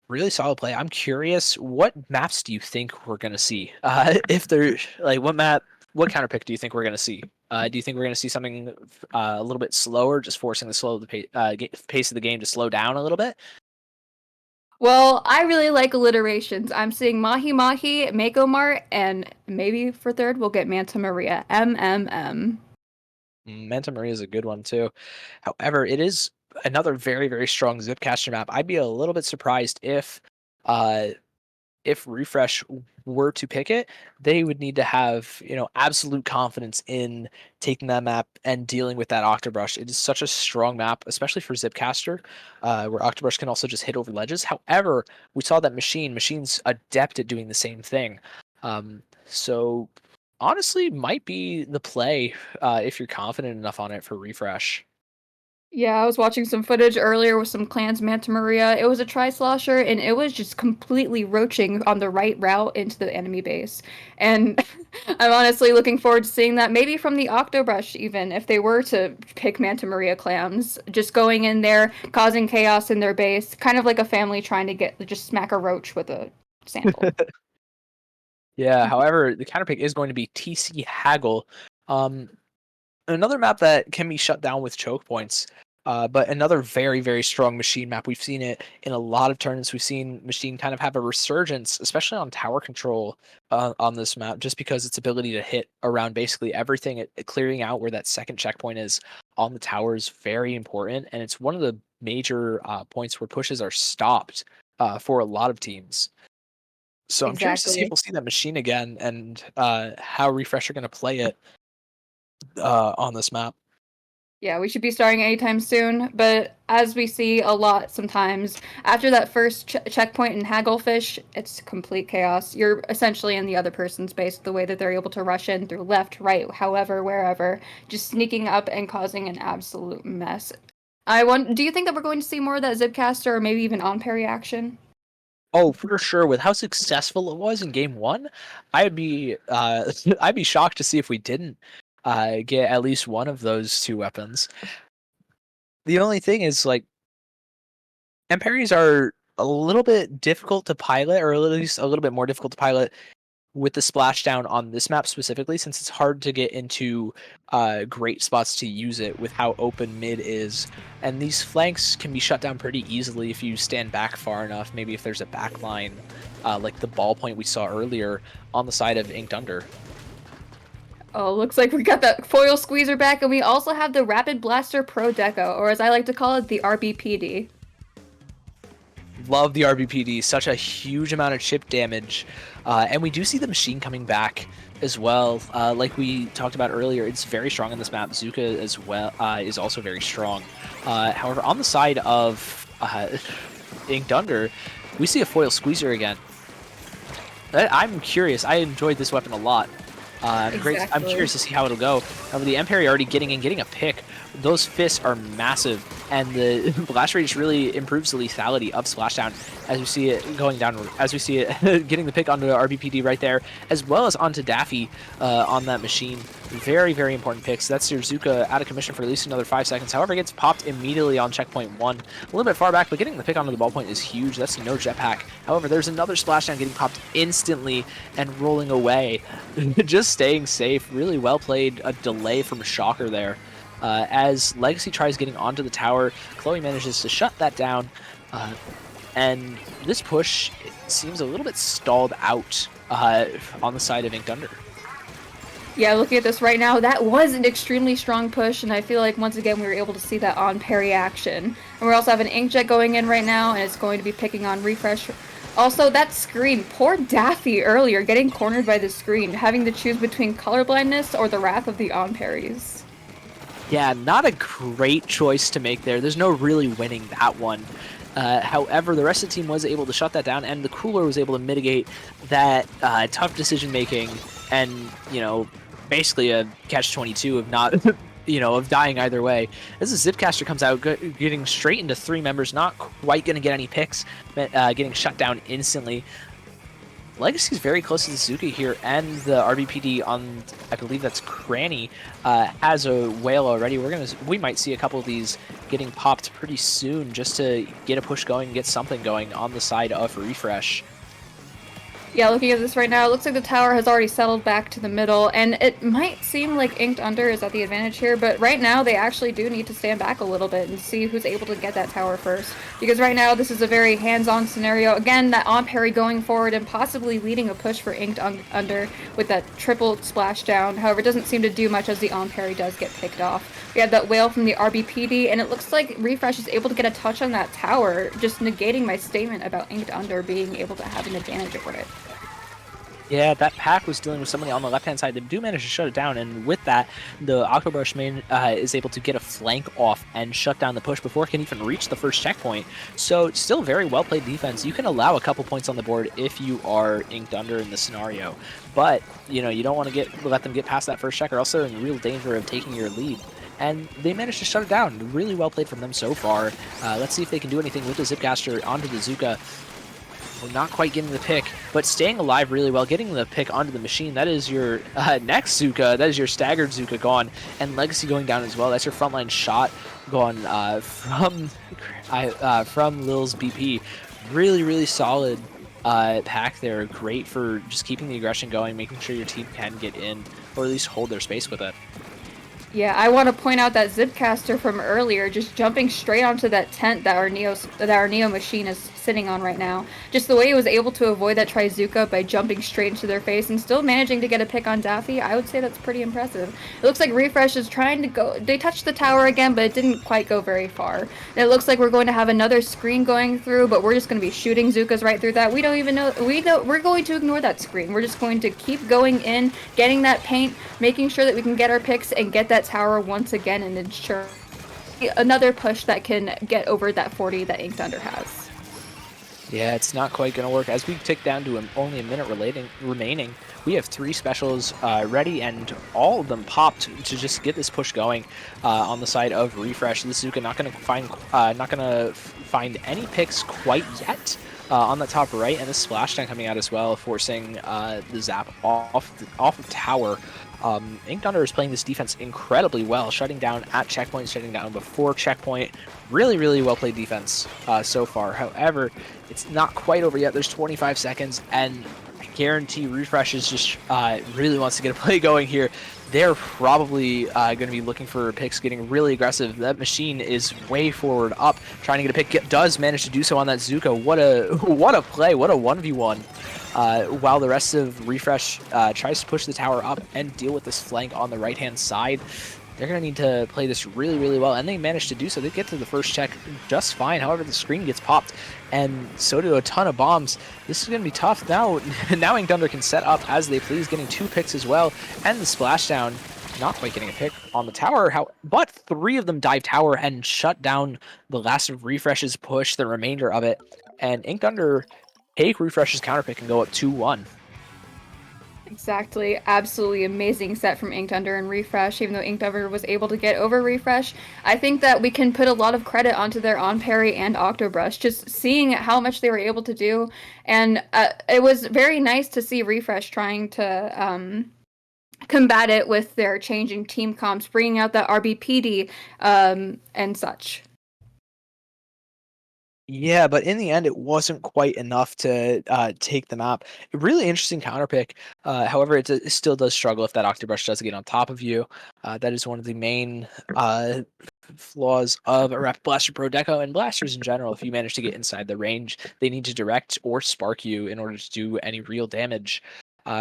Really solid play. I'm curious, what maps do you think we're gonna see? If they're like, what counter pick do you think we're gonna see? Do you think we're gonna see something a little bit slower, just forcing the pace of the game to slow down a little bit? Well, I really like alliterations. I'm seeing Mahi Mahi, Mako Mart, and maybe for third we'll get Manta Maria. MMM. Manta Maria is a good one too. However, it is another very, very strong Zipcaster map. I'd be a little bit surprised uh, if Refresh were to pick it, they would need to have, absolute confidence in taking that map and dealing with that Octobrush. It is such a strong map, especially for Zipcaster, where Octobrush can also just hit over ledges. However, we saw that Machine's adept at doing the same thing. So honestly, might be the play if you're confident enough on it for Refresh. Yeah, I was watching some footage earlier with some clans Manta Maria. It was a tri-slosher, and it was just completely roaching on the right route into the enemy base. And I'm honestly looking forward to seeing that, maybe from the Octobrush even, if they were to pick Manta Maria clams. Just going in there, causing chaos in their base, kind of like a family trying to just smack a roach with a sandal. Yeah, however, the counterpick is going to be TC Haggle. Um, Another map that can be shut down with choke points, but another very, very strong Machine map. We've seen it in a lot of tournaments. We've seen Machine kind of have a resurgence, especially on tower control on this map, just because its ability to hit around basically everything, clearing out where that second checkpoint is on the tower is very important, and it's one of the major points where pushes are stopped for a lot of teams. So I'm curious to see if Exactly. we'll see that Machine again and how Refresh are going to play it on this map. Yeah, we should be starting anytime soon, but as we see a lot sometimes, after that first checkpoint in Hagglefish, it's complete chaos. You're essentially in the other person's base the way that they're able to rush in through left, right, however, wherever, just sneaking up and causing an absolute mess. Do you think that we're going to see more of that Zipcaster or maybe even on parry action? Oh, for sure. With how successful it was in game one, I'd be I'd be shocked to see if we didn't get at least one of those two weapons. The only thing is like Emperies are a little bit difficult to pilot, or at least a little bit more difficult to pilot with the splashdown on this map specifically, since it's hard to get into great spots to use it with how open mid is. And these flanks can be shut down pretty easily if you stand back far enough. Maybe if there's a back line, like the ball point we saw earlier on the side of Inked Under. Oh, looks like we got that foil squeezer back, and we also have the Rapid Blaster Pro Deco, or as I like to call it, the RBPD. Love the RBPD, such a huge amount of chip damage. And we do see the Machine coming back as well. Like we talked about earlier, it's very strong in this map. Zuka as well is also very strong. However, on the side of Inked Under, we see a foil squeezer again. I'm curious. I enjoyed this weapon a lot. Great. I'm Exactly. curious to see how it'll go. However, the Empire already getting a pick. Those fists are massive, and the blast radius really improves the lethality of Splashdown as we see it going down. As we see it getting the pick onto RBPD right there, as well as onto Daffy on that Machine. Very, very important picks. That's your Zuka out of commission for at least another 5 seconds. However, it gets popped immediately on checkpoint 1. A little bit far back, but getting the pick onto the ballpoint is huge. That's no jetpack. However, there's another Splashdown getting popped instantly and rolling away. Just staying safe. Really well played. A delay from Shocker there. As Legacy tries getting onto the tower, Chloe manages to shut that down. And this push seems a little bit stalled out on the side of Inked Under. Yeah, looking at this right now, that was an extremely strong push, and I feel like once again we were able to see that on parry action. And we also have an Inkjet going in right now, and it's going to be picking on Refresh. Also, that screen, poor Daffy earlier, getting cornered by the screen, having to choose between colorblindness or the wrath of the on parries. Yeah, not a great choice to make there. There's no really winning that one. However, the rest of the team was able to shut that down, and the Cooler was able to mitigate that tough decision making, and basically a catch-22 of not, of dying either way. As the Zipcaster comes out, getting straight into 3 members, not quite going to get any picks, getting shut down instantly. Legacy's very close to the Zuka here, and the RBPD on, I believe that's Cranny, has a whale already. We might see a couple of these getting popped pretty soon just to get a push going, get something going on the side of Refresh. Yeah, looking at this right now, it looks like the tower has already settled back to the middle, and it might seem like Inked Under is at the advantage here, but right now they actually do need to stand back a little bit and see who's able to get that tower first. Because right now this is a very hands-on scenario. Again, that on parry going forward and possibly leading a push for Under with that triple splashdown. However, it doesn't seem to do much as the on parry does get picked off. We have that whale from the RBPD, and it looks like Refresh is able to get a touch on that tower, just negating my statement about Inked Under being able to have an advantage over it. Yeah, that pack was dealing with somebody on the left-hand side. They do manage to shut it down, and with that, the Octobrush main is able to get a flank off and shut down the push before it can even reach the first checkpoint. So, still very well-played defense. You can allow a couple points on the board if you are Inked Under in the scenario, but you know you don't want to let them get past that first check, or else they're in real danger of taking your lead. And they managed to shut it down. Really well played from them so far. Let's see if they can do anything with the Zipcaster onto the Zuka. We're not quite getting the pick, but staying alive really well, getting the pick onto the machine. That is your next Zuka. That is your staggered Zuka gone, and Legacy going down as well. That's your frontline shot gone from Lil's BP. Really, really solid pack there. Great for just keeping the aggression going, making sure your team can get in, or at least hold their space with it. Yeah, I want to point out that Zipcaster from earlier, just jumping straight onto that tent that our Neo machine is sitting on right now. Just the way he was able to avoid that Trizuka by jumping straight into their face and still managing to get a pick on Daffy, I would say that's pretty impressive. It looks like Refresh is trying to go. They touched the tower again, but it didn't quite go very far. And it looks like we're going to have another screen going through, but we're just going to be shooting Zukas right through that. We don't even know. We're going to ignore that screen. We're just going to keep going in, getting that paint, making sure that we can get our picks and get that tower once again and ensure another push that can get over that 40 that Inked Under has. Yeah, it's not quite going to work. As we tick down to only a minute remaining, we have 3 specials ready, and all of them popped to just get this push going on the side of Refresh. This Zuka not going to find any picks quite yet on the top right, and the splashdown coming out as well, forcing the zap off of tower. Inked Under is playing this defense incredibly well, shutting down at checkpoint, shutting down before checkpoint. Really, really well played defense so far. However, it's not quite over yet. There's 25 seconds, and I guarantee Refresh is just really wants to get a play going here. They're probably going to be looking for picks, getting really aggressive. That machine is way forward up, trying to get a pick. Does manage to do so on that Zuka. What a play! What a 1v1. While the rest of Refresh tries to push the tower up and deal with this flank on the right-hand side. They're going to need to play this really, really well, and they manage to do so. They get to the first check just fine. However, the screen gets popped, and so do a ton of bombs. This is going to be tough. Now Inked Under can set up as they please, getting 2 picks as well, and the splashdown, not quite getting a pick on the tower, but 3 of them dive tower and shut down the last of Refresh's push, the remainder of it, and Inked Under take Refresh's counterpick and go up 2-1. Exactly. Absolutely amazing set from Inked Under and Refresh, even though Inked Under was able to get over Refresh. I think that we can put a lot of credit onto their on parry and Octobrush, just seeing how much they were able to do. And it was very nice to see Refresh trying to combat it with their changing team comps, bringing out that RBPD and such. Yeah, but in the end, it wasn't quite enough to take the map. A really interesting counter pick. However, it still does struggle if that Octobrush does get on top of you. That is one of the main flaws of a Rapid Blaster Pro Deco and blasters in general. If you manage to get inside the range, they need to direct or spark you in order to do any real damage.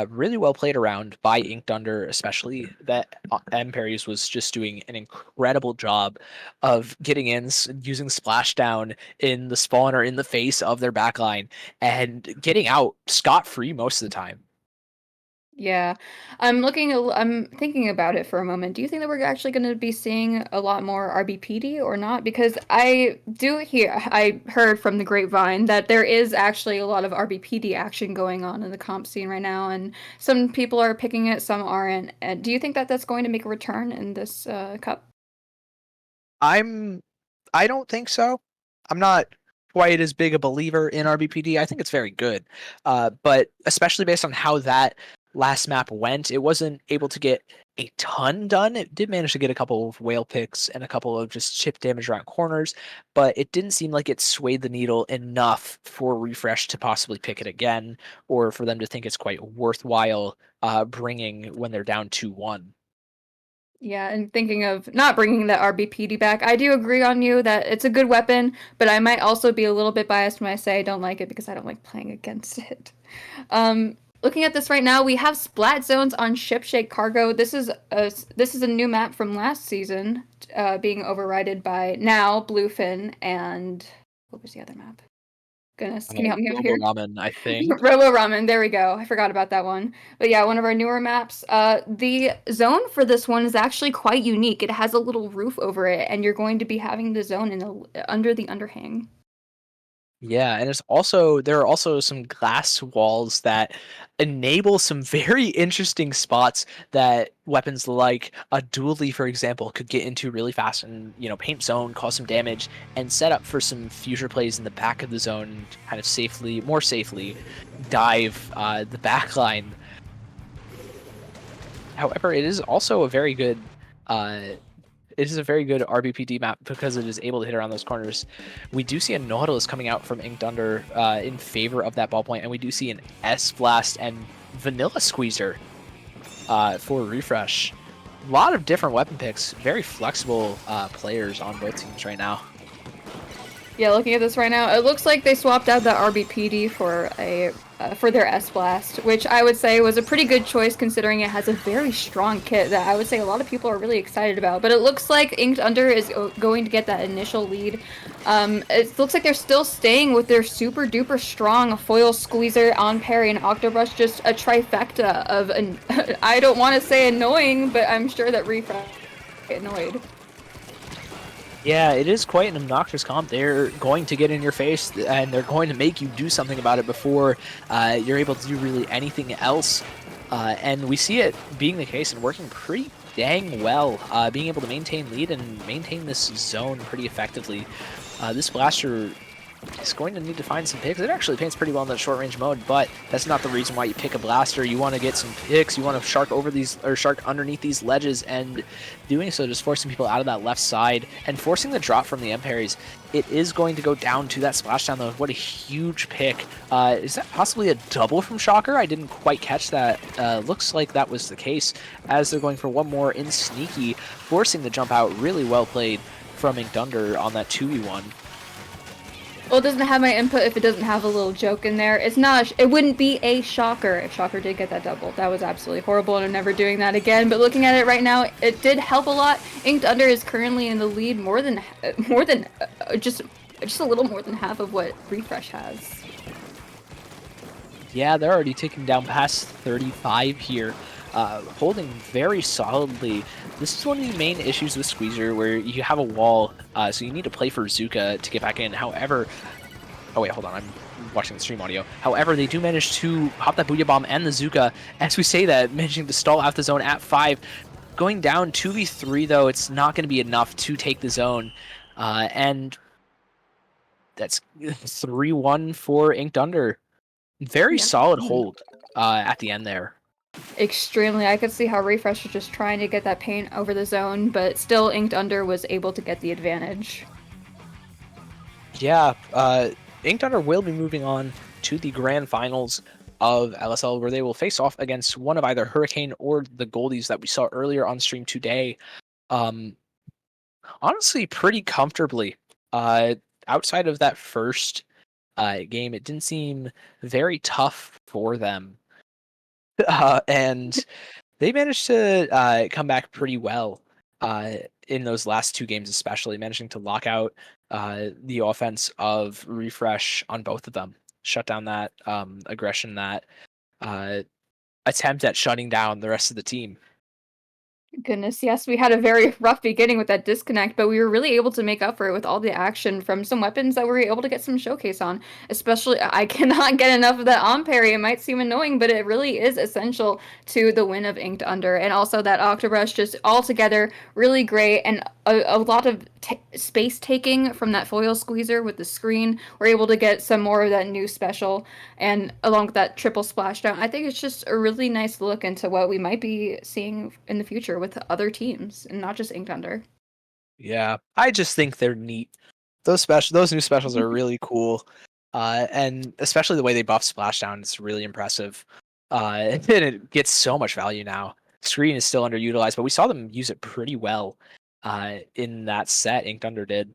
Really well played around by Inked Under, especially that Parries was just doing an incredible job of getting in, using splashdown in the spawn or in the face of their backline, and getting out scot-free most of the time. Yeah. I'm thinking about it for a moment. Do you think that we're actually going to be seeing a lot more RBPD or not? Because I heard from the grapevine that there is actually a lot of RBPD action going on in the comp scene right now, and some people are picking it, some aren't. Do you think that that's going to make a return in this cup? I don't think so. I'm not quite as big a believer in RBPD. I think it's very good, but especially based on how that last map went, it wasn't able to get a ton done. It did manage to get a couple of whale picks and a couple of just chip damage around corners, but it didn't seem like it swayed the needle enough for Refresh to possibly pick it again, or for them to think it's quite worthwhile bringing when they're down 2-1. Yeah, and thinking of not bringing the RBPD back, I do agree on you that it's a good weapon, but I might also be a little bit biased when I say I don't like it because I don't like playing against it. Looking at this right now, we have splat zones on Shipshake Cargo. This is a new map from last season, being overridden by now Bluefin and what was the other map? Goodness, can you help me out Robo here? Ramen, I think. Robo Ramen, there we go. I forgot about that one. But yeah, one of our newer maps. The zone for this one is actually quite unique. It has a little roof over it, and you're going to be having the zone under the underhang. Yeah, and there are also some glass walls that enable some very interesting spots that weapons like a dually, for example, could get into really fast and paint zone, cause some damage, and set up for some future plays in the back of the zone, and kind of more safely, dive the back line. However, it is also a very good RBPD map because it is able to hit around those corners. We do see a Nautilus coming out from Inked Under in favor of that ballpoint, and we do see an S-Blast and Vanilla Squeezer for Refresh. A lot of different weapon picks, very flexible players on both teams right now. Yeah, looking at this right now, it looks like they swapped out the RBPD for their S-Blast, which I would say was a pretty good choice considering it has a very strong kit that I would say a lot of people are really excited about. But it looks like Inked Under is going to get that initial lead. It looks like they're still staying with their super duper strong Foil Squeezer, on parry, and Octobrush, just a trifecta of I don't want to say annoying, but I'm sure that Refresh get annoyed. Yeah, it is quite an obnoxious comp. They're going to get in your face, and they're going to make you do something about it before you're able to do really anything else. And we see it being the case and working pretty dang well, being able to maintain lead and maintain this zone pretty effectively. This Blaster is going to need to find some picks. It actually paints pretty well in that short range mode, but that's not the reason why you pick a Blaster. You want to get some picks, you want to shark underneath these ledges, and doing so just forcing people out of that left side and forcing the drop from the M parries. It is going to go down to that splashdown though. What a huge pick. Is that possibly a double from Shocker? I didn't quite catch that. Looks like that was the case, as they're going for one more in Sneaky, forcing the jump out. Really well played from Inked Under on that 2v1. Well, it doesn't have my input if it doesn't have a little joke in there. It's not. It wouldn't be a Shocker if Shocker did get that double. That was absolutely horrible, and I'm never doing that again. But looking at it right now, it did help a lot. Inked Under is currently in the lead, just a little more than half of what Refresh has. Yeah, they're already taking down past 35 here, holding very solidly. This is one of the main issues with Squeezer, where you have a wall, so you need to play for Zuka to get back in. However, oh wait, hold on, I'm watching the stream audio. However, they do manage to pop that Booyah Bomb and the Zuka, as we say that, managing to stall out the zone at 5. Going down 2v3, though, it's not going to be enough to take the zone, and that's 3-1 for Inked Under. Very solid hold at the end there. Extremely. I could see how Refresh was just trying to get that paint over the zone, but still Inked Under was able to get the advantage. Yeah, Inked Under will be moving on to the grand finals of LSL, where they will face off against one of either Hurricane or the Goldies that we saw earlier on stream today. Honestly, pretty comfortably. Outside of that first game, it didn't seem very tough for them. And they managed to come back pretty well in those last two games, especially managing to lock out the offense of Refresh on both of them, shut down that aggression, that attempt at shutting down the rest of the team. Goodness, yes, we had a very rough beginning with that disconnect, but we were really able to make up for it with all the action from some weapons that we were able to get some showcase on. Especially, I cannot get enough of that on parry. It might seem annoying, but it really is essential to the win of Inked Under. And also that Octobrush, just all together really great. And a lot of space taking from that foil squeezer with the screen. We're able to get some more of that new special, and along with that triple splashdown, I think it's just a really nice look into what we might be seeing in the future with other teams and not just Inked Under. Yeah, I just think they're neat. Those new specials are really cool, and especially the way they buff Splashdown, it's really impressive. And it gets so much value now. Screen is still underutilized, but we saw them use it pretty well in that set. Inked Under did.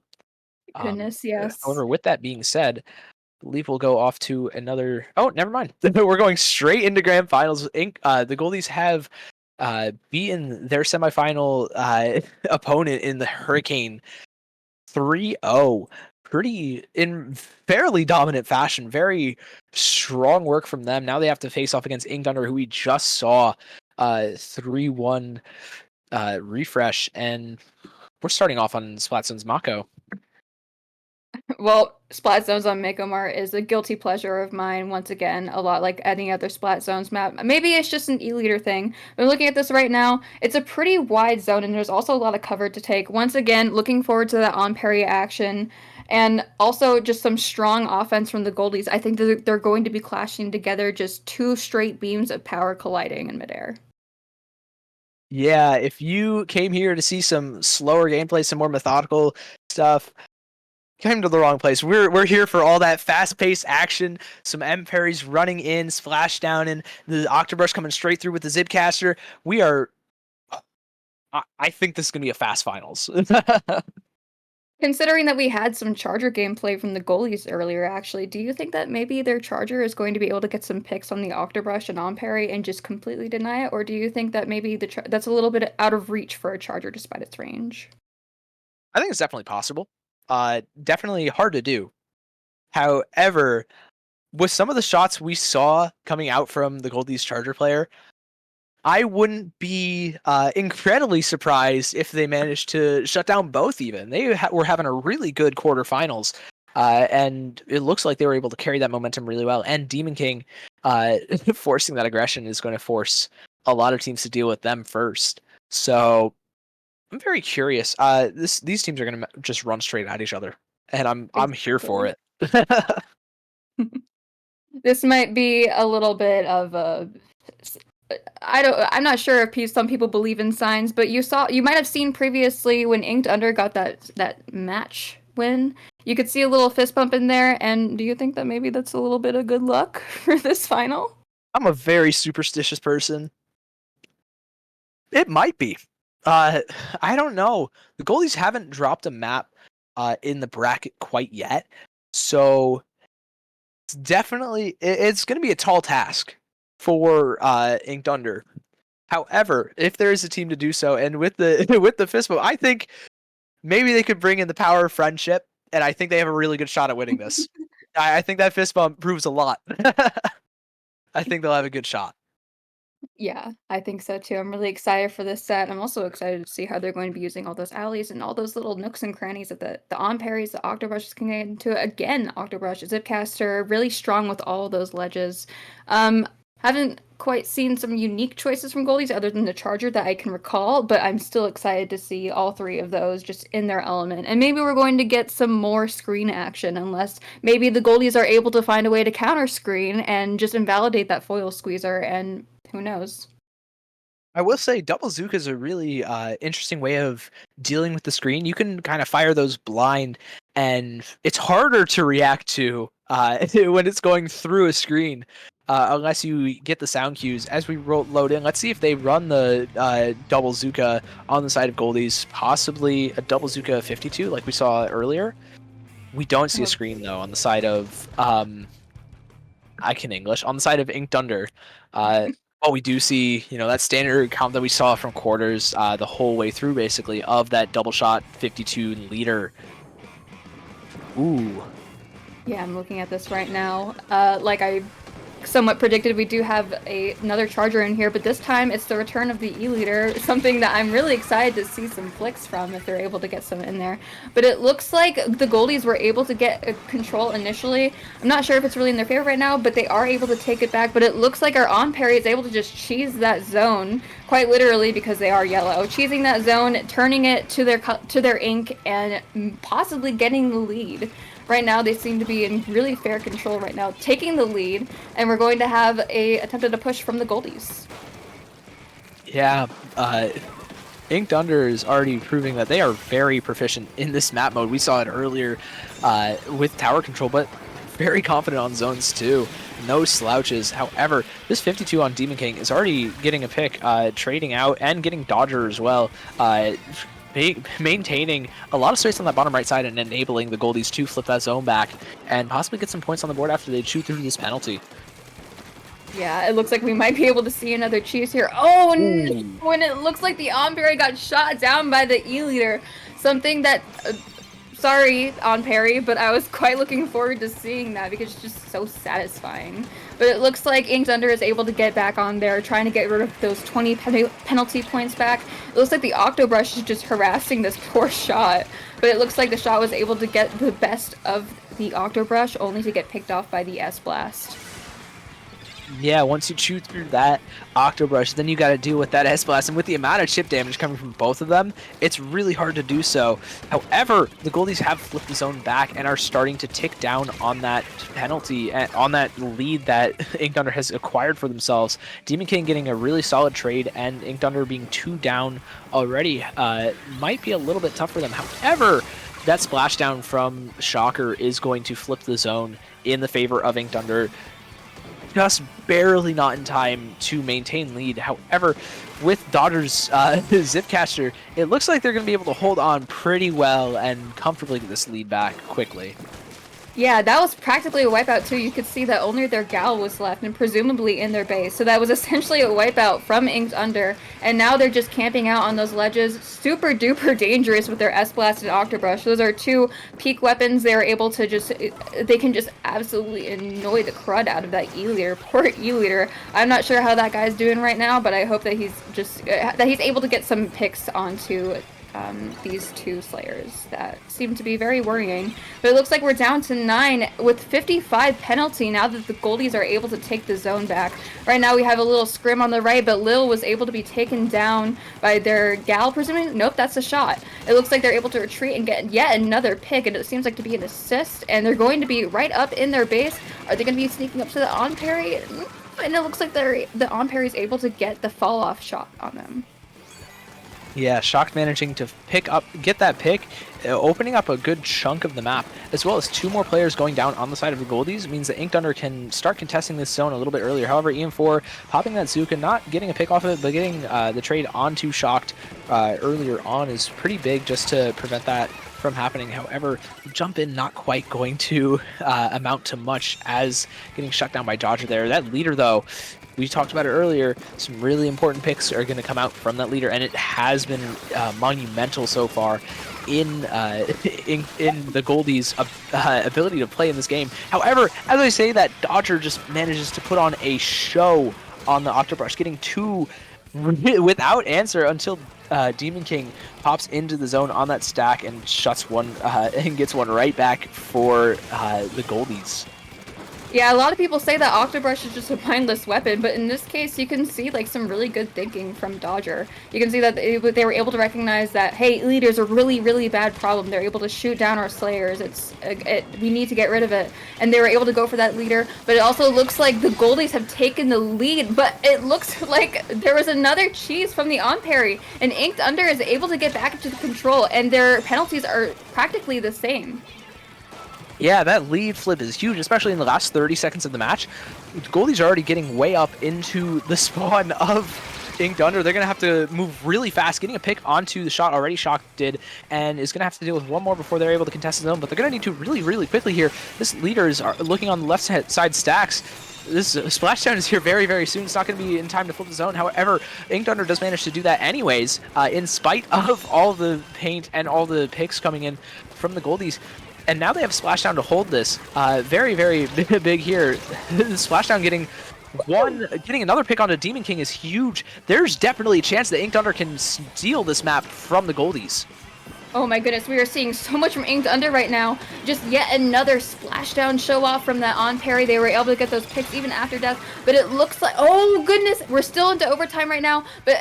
Goodness, yes. However, with that being said, I believe we'll go off to another. Oh, never mind. We're going straight into grand finals. The Goldies have beaten their semifinal opponent in the Hurricane 3-0. Pretty in fairly dominant fashion. Very strong work from them. Now they have to face off against Inked Under, who we just saw 3-1 refresh, and we're starting off on Splatzone's Mako. Well, Splat Zones on Micomart is a guilty pleasure of mine once again, a lot like any other Splat Zones map. Maybe it's just an E-liter thing. But looking at this right now, it's a pretty wide zone and there's also a lot of cover to take. Once again, looking forward to that on-parry action and also just some strong offense from the Goldies. I think that they're going to be clashing together, just two straight beams of power colliding in midair. Yeah, if you came here to see some slower gameplay, some more methodical stuff, came to the wrong place. We're here for all that fast-paced action, some M parries running in, splash down, and the Octobrush coming straight through with the Zipcaster. We are. I think this is gonna be a fast finals. Considering that we had some Charger gameplay from the goalies earlier, actually, do you think that maybe their Charger is going to be able to get some picks on the Octobrush and on parry and just completely deny it? Or do you think that maybe that's a little bit out of reach for a Charger despite its range? I think it's definitely possible. Definitely hard to do. However, with some of the shots we saw coming out from the Goldies Charger player, I wouldn't be incredibly surprised if they managed to shut down both even. They were having a really good quarterfinals, and it looks like they were able to carry that momentum really well. And Demon King forcing that aggression is going to force a lot of teams to deal with them first. So I'm very curious. These teams are going to just run straight at each other, and I'm here for Exactly. it. This might be a little bit of a I'm not sure if some people believe in signs, but you might have seen previously when Inked Under got that match win. You could see a little fist bump in there, and do you think that maybe that's a little bit of good luck for this final? I'm a very superstitious person. It might be. I don't know. The Goldies haven't dropped a map in the bracket quite yet, so it's definitely it's going to be a tall task for Inked Under. However, if there is a team to do so, and with the with the fist bump, I think maybe they could bring in the power of friendship, and I think they have a really good shot at winning this. I think that fist bump proves a lot. I think they'll have a good shot. Yeah, I think so too. I'm really excited for this set. I'm also excited to see how they're going to be using all those alleys and all those little nooks and crannies that the on parries, the Octobrush can get into. Again, Octobrush, Zipcaster, really strong with all those ledges. Haven't quite seen some unique choices from Goldies other than the Charger that I can recall, but I'm still excited to see all three of those just in their element. And maybe we're going to get some more screen action unless maybe the Goldies are able to find a way to counter screen and just invalidate that foil squeezer, and who knows? I will say double Zook is a really interesting way of dealing with the screen. You can kind of fire those blind, and it's harder to react to when it's going through a screen, unless you get the sound cues. As we load in, let's see if they run the double Zuka on the side of Goldies, possibly a double Zuka 52 like we saw earlier. We don't see a screen, though, on the side of... I can English. On the side of Inked Under. Well, we do see, that standard count that we saw from quarters the whole way through, basically, of that double shot 52 leader. Ooh. Yeah, I'm looking at this right now. Like I somewhat predicted, we do have another charger in here, but this time it's the return of the E-Leader, something that I'm really excited to see some flicks from if they're able to get some in there. But it looks like the Goldies were able to get control initially. I'm not sure if it's really in their favor right now, but they are able to take it back. But it looks like our on parry is able to just cheese that zone, quite literally, because they are yellow. Cheesing that zone, turning it to their ink, and possibly getting the lead. Right now, they seem to be in really fair control right now, taking the lead, and we're going to have a attempted a push from the Goldies. Yeah, Inked Under is already proving that they are very proficient in this map mode. We saw it earlier with tower control, but very confident on zones too. No slouches. However, this 52 on Demon King is already getting a pick, trading out and getting Dodger as well. Maintaining a lot of space on that bottom right side and enabling the Goldies to flip that zone back and possibly get some points on the board after they chew through this penalty. Yeah, it looks like we might be able to see another cheese here. Oh, no! When it looks like the on-parry got shot down by the E-Leader. Something that... sorry, on-parry, but I was quite looking forward to seeing that because it's just so satisfying. But it looks like Inked Under is able to get back on there, trying to get rid of those 20 penalty points back. It looks like the Octobrush is just harassing this poor shot. But it looks like the shot was able to get the best of the Octobrush, only to get picked off by the S-Blast. Yeah, once you chew through that Octobrush, then you got to deal with that S-Blast, and with the amount of chip damage coming from both of them, it's really hard to do so. However, the Goldies have flipped the zone back and are starting to tick down on that penalty, on that lead that Inked Under has acquired for themselves. Demon King getting a really solid trade, and Inked Under being 2 down already might be a little bit tough for them. However, that splashdown from Shocker is going to flip the zone in the favor of Inked Under. Just barely not in time to maintain lead. However, with Dodger's Zipcaster, it looks like they're going to be able to hold on pretty well and comfortably get this lead back quickly. Yeah, that was practically a wipeout too. You could see that only their Gal was left and presumably in their base. So that was essentially a wipeout from Inked Under. And now they're just camping out on those ledges. Super duper dangerous with their S-Blast and Octobrush. Those are 2 peak weapons. They're able to they can just absolutely annoy the crud out of that E-Leader. Poor E-Leader. I'm not sure how that guy's doing right now, but I hope that he's able to get some picks onto these 2 Slayers that seem to be very worrying. But it looks like we're down to 9 with 55 penalty now that the Goldies are able to take the zone back. Right now we have a little scrim on the right, but Lil was able to be taken down by their Gal, presumably. Nope, that's a shot. It looks like they're able to retreat and get yet another pick, and it seems like to be an assist, and they're going to be right up in their base. Are they going to be sneaking up to the on-parry? And it looks like the on-parry is able to get the fall-off shot on them. Yeah, Shocked managing to get that pick, opening up a good chunk of the map, as well as 2 more players going down on the side of the Goldies. Means that Inked Under can start contesting this zone a little bit earlier. However, EM4 popping that Zuka, not getting a pick off of it, but getting the trade onto Shocked earlier on is pretty big just to prevent that from happening. However, jump in not quite going to amount to much as getting shut down by Dodger there. That leader, though, we talked about it earlier, some really important picks are going to come out from that leader, and it has been monumental so far in the Goldies' ability to play in this game. However, as I say that, Dodger just manages to put on a show on the Octobrush, getting 2 without answer until Demon King pops into the zone on that stack and shuts one and gets one right back for the Goldies. Yeah, a lot of people say that Octobrush is just a mindless weapon, but in this case, you can see like some really good thinking from Dodger. You can see that they were able to recognize that, hey, leader's a really, really bad problem. They're able to shoot down our Slayers. We need to get rid of it. And they were able to go for that leader, but it also looks like the Goldies have taken the lead, but it looks like there was another cheese from the on-parry, and Inked Under is able to get back into the control, and their penalties are practically the same. Yeah, that lead flip is huge, especially in the last 30 seconds of the match. Goldies are already getting way up into the spawn of Inked Under. They're going to have to move really fast, getting a pick onto the shot already Shock did, and is going to have to deal with one more before they're able to contest the zone, but they're going to need to really, really quickly here. This leader is looking on the left side stacks. This splashdown is here very, very soon. It's not going to be in time to flip the zone. However, Inked Under does manage to do that anyways, in spite of all the paint and all the picks coming in from the Goldies. And now they have Splashdown to hold this. Very, very big here. Splashdown getting another pick onto Demon King is huge. There's definitely a chance that Inked Under can steal this map from the Goldies. Oh my goodness, we are seeing so much from Inked Under right now. Just yet another splashdown show off from that on parry. They were able to get those picks even after death. But it looks like, oh goodness, we're still into overtime right now. But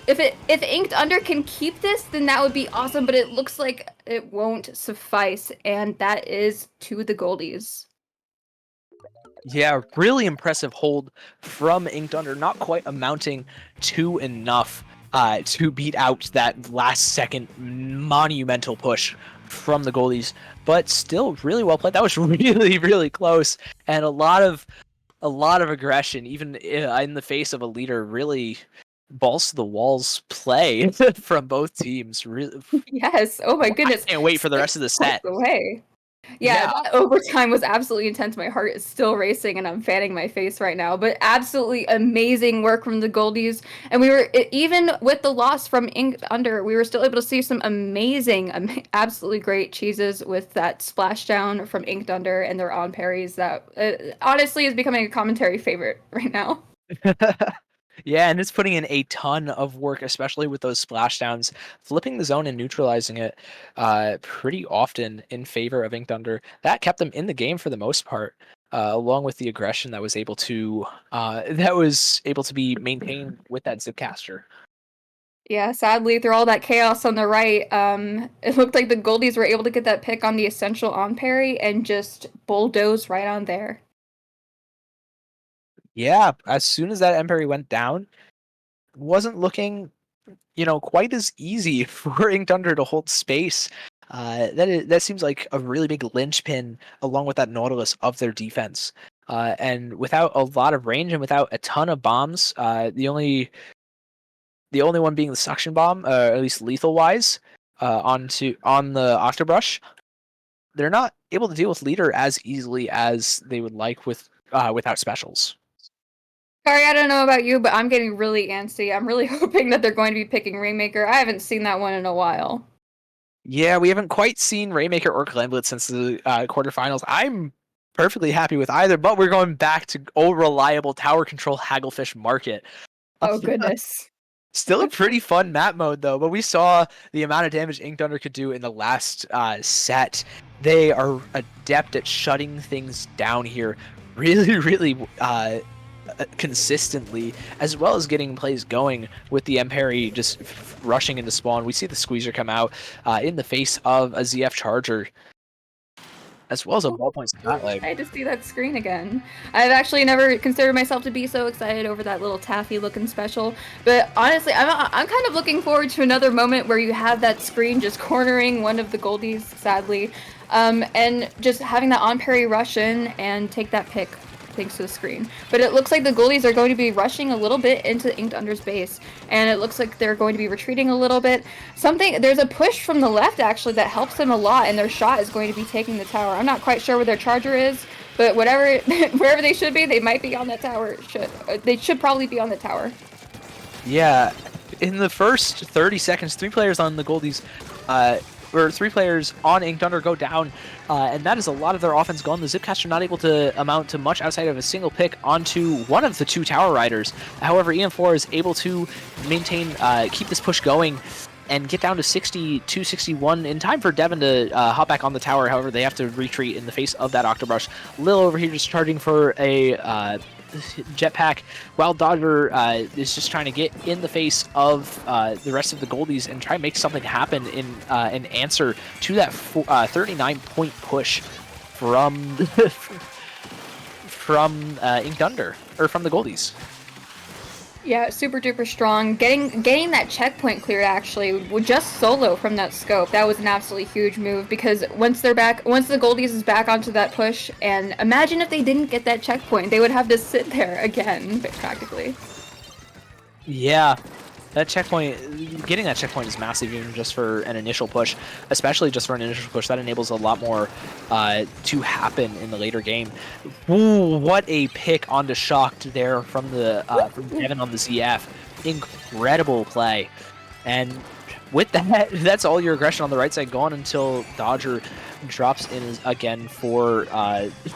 if Inked Under can keep this, then that would be awesome. But it looks like it won't suffice, and that is to the Goldies. Yeah, really impressive hold from Inked Under, not quite amounting to enough to beat out that last second monumental push from the Goldies, but still really well played. That was really, really close, and a lot of aggression, even in the face of a leader. Really balls to the walls play from both teams. Really, Yes. Oh my goodness. I can't wait for the rest of the set. Away. Yeah, that overtime was absolutely intense. My heart is still racing and I'm fanning my face right now. But absolutely amazing work from the Goldies. And we were, even with the loss from Inked Under, we were still able to see some amazing, absolutely great cheeses with that splashdown from Inked Under and their on parries that honestly is becoming a commentary favorite right now. Yeah, and it's putting in a ton of work, especially with those splashdowns, flipping the zone and neutralizing it pretty often in favor of Inked Under. That kept them in the game for the most part, along with the aggression that was able to be maintained with that Zipcaster. Yeah, sadly, through all that chaos on the right, it looked like the Goldies were able to get that pick on the essential on parry and just bulldoze right on there. Yeah, as soon as that Emperor went down, wasn't looking, quite as easy for Inked Under to hold space. That seems like a really big linchpin along with that Nautilus of their defense. And without a lot of range and without a ton of bombs, the only one being the suction bomb, at least lethal wise, on the Octobrush, they're not able to deal with leader as easily as they would like without specials. Sorry, I don't know about you, but I'm getting really antsy. I'm really hoping that they're going to be picking Rainmaker. I haven't seen that one in a while. Yeah, we haven't quite seen Rainmaker or Glenblit since the quarterfinals. I'm perfectly happy with either, but we're going back to old reliable tower control Hagglefish Market. Oh, goodness. Still a pretty fun map mode, though, but we saw the amount of damage Inked Under could do in the last set. They are adept at shutting things down here really, really consistently, as well as getting plays going with the Emperor just rushing into spawn. We see the Squeezer come out in the face of a ZF Charger, as well as a ballpoint Spotlight. I had to see that screen again. I've actually never considered myself to be so excited over that little taffy looking special, but honestly, I'm kind of looking forward to another moment where you have that screen just cornering one of the Goldies, sadly, and just having that on parry rush in and take that pick thanks to the screen. But it looks like the Goldies are going to be rushing a little bit into Inked Under's base, and it looks like they're going to be retreating a little bit. There's a push from the left actually that helps them a lot, and their shot is going to be taking the tower. I'm not quite sure where their charger is, but wherever they should be, they might be on that tower. They should probably be on the tower. Yeah, in the first 30 seconds, 3 players on the Goldies, or 3 players on Inked Under go down, and that is a lot of their offense gone. The Zipcaster not able to amount to much outside of a single pick onto one of the 2 tower riders. However, EM4 is able to maintain, keep this push going, and get down to 62, 61 in time for Devin to hop back on the tower. However, they have to retreat in the face of that Octobrush. Lil over here just charging for a jetpack, while Dodger is just trying to get in the face of the rest of the Goldies and try and make something happen in an answer to that 39-point push from Inked Under, or from the Goldies. Yeah, super duper strong. Getting that checkpoint cleared actually, just solo from that scope. That was an absolutely huge move, because once the Goldies is back onto that push, and imagine if they didn't get that checkpoint, they would have to sit there again, practically. Yeah, getting that checkpoint is massive, even just for an initial push, especially just for an initial push. That enables a lot more to happen in the later game. Ooh, what a pick onto Shocked there from Devin on the ZF. Incredible play. And with that, that's all your aggression on the right side gone until Dodger drops in again for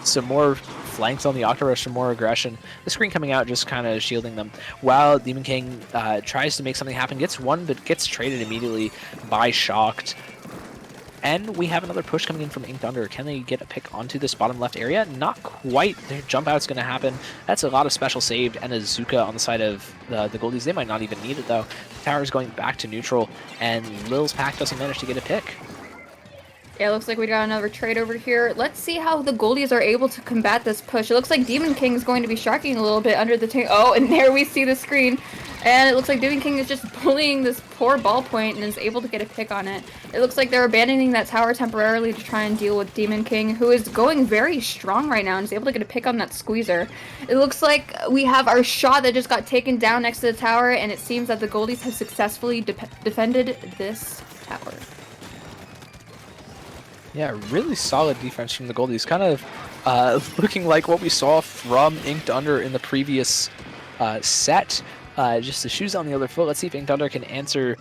some more flanks on the Octorosh, some more aggression. The screen coming out just kind of shielding them, while Demon King tries to make something happen, gets one, but gets traded immediately by Shocked. And we have another push coming in from Inked Under. Can they get a pick onto this bottom left area? Not quite. Their jump out's going to happen. That's a lot of special saved and a Zuka on the side of the Goldies. They might not even need it, though. The tower's going back to neutral, and Lil's pack doesn't manage to get a pick. Yeah, it looks like we got another trade over here. Let's see how the Goldies are able to combat this push. It looks like Demon King is going to be sharking a little bit under the tank. Oh, and there we see the screen. And it looks like Demon King is just bullying this poor ballpoint and is able to get a pick on it. It looks like they're abandoning that tower temporarily to try and deal with Demon King, who is going very strong right now and is able to get a pick on that squeezer. It looks like we have our shot that just got taken down next to the tower, and it seems that the Goldies have successfully defended this tower. Yeah, really solid defense from the Goldies. Kind of looking like what we saw from Inked Under in the previous set. Just the shoes on the other foot. Let's see if Inked Under can answer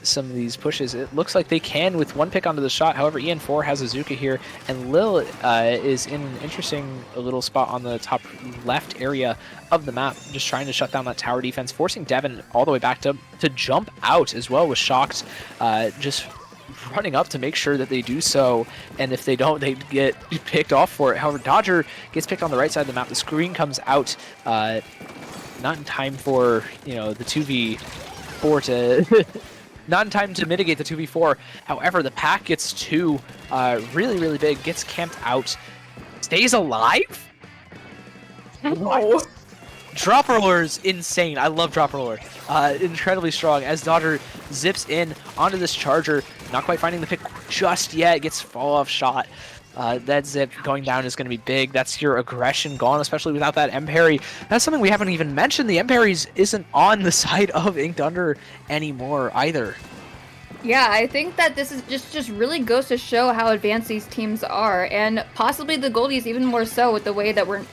some of these pushes. It looks like they can with one pick onto the shot. However, EN4 has a Zuka here, and Lil is in an interesting little spot on the top left area of the map, just trying to shut down that tower defense, forcing Devin all the way back to jump out as well with Shocked. Just running up to make sure that they do so, and if they don't, they get picked off for it. However, Dodger gets picked on the right side of the map. The screen comes out not in time for, the 2v4 to not in time to mitigate the 2v4. However, the pack gets two really, really big, gets camped out, stays alive? What? Drop roller is insane. I love drop roller. Incredibly strong as Dodger zips in onto this charger. Not quite finding the pick just yet. Gets fall off shot. That zip going down is going to be big. That's your aggression gone, especially without that M-Parry. That's something we haven't even mentioned. The M-Parries isn't on the side of Inked Under anymore either. Yeah, I think that this is just really goes to show how advanced these teams are, and possibly the Goldies even more so with the way that we're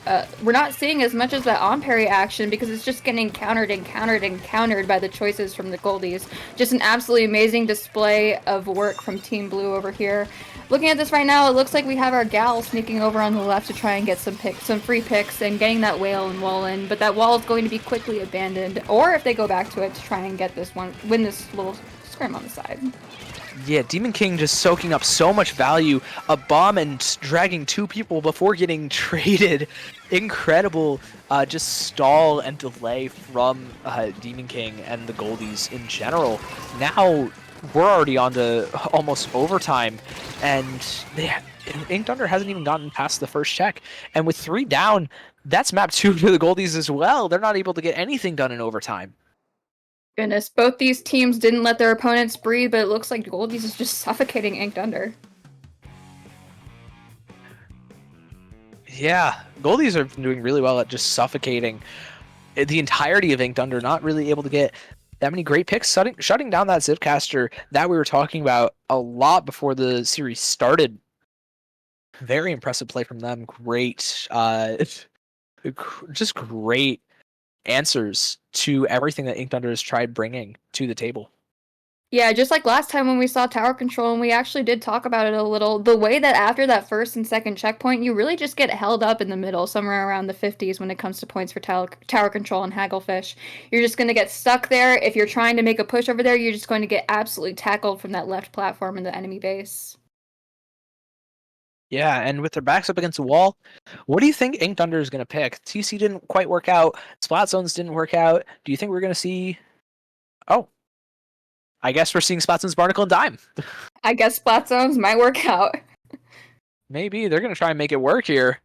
not seeing as much as that on-parry action, because it's just getting countered and countered and countered by the choices from the Goldies. Just an absolutely amazing display of work from Team Blue over here. Looking at this right now, it looks like we have our Gal sneaking over on the left to try and get some free picks and getting that whale and wall in, but that wall is going to be quickly abandoned, or if they go back to it to try and get this one, win this little scrim on the side. Yeah, Demon King just soaking up so much value. A bomb and dragging two people before getting traded. Incredible just stall and delay from Demon King and the Goldies in general. Now we're already on to almost overtime, and Inked Under hasn't even gotten past the first check. And with 3 down, that's map 2 for the Goldies as well. They're not able to get anything done in overtime. Goodness, both these teams didn't let their opponents breathe, but it looks like Goldies is just suffocating Inked Under. Yeah, Goldies are doing really well at just suffocating the entirety of Inked Under, not really able to get that many great picks, shutting down that Zipcaster that we were talking about a lot before the series started. Very impressive play from them. Great, just great answers to everything that Inked Under has tried bringing to the table. Yeah, just like last time when we saw tower control, and we actually did talk about it a little, the way that after that first and second checkpoint, you really just get held up in the middle, somewhere around the 50s when it comes to points for tower control and Hagglefish. You're just going to get stuck there. If you're trying to make a push over there, you're just going to get absolutely tackled from that left platform in the enemy base. Yeah, and with their backs up against the wall, what do you think Inked Under is going to pick? TC didn't quite work out. Splat Zones didn't work out. Do you think we're going to see... Oh. I guess we're seeing Splat Zones, Barnacle, and Dime. I guess Splat Zones might work out. Maybe. They're going to try and make it work here.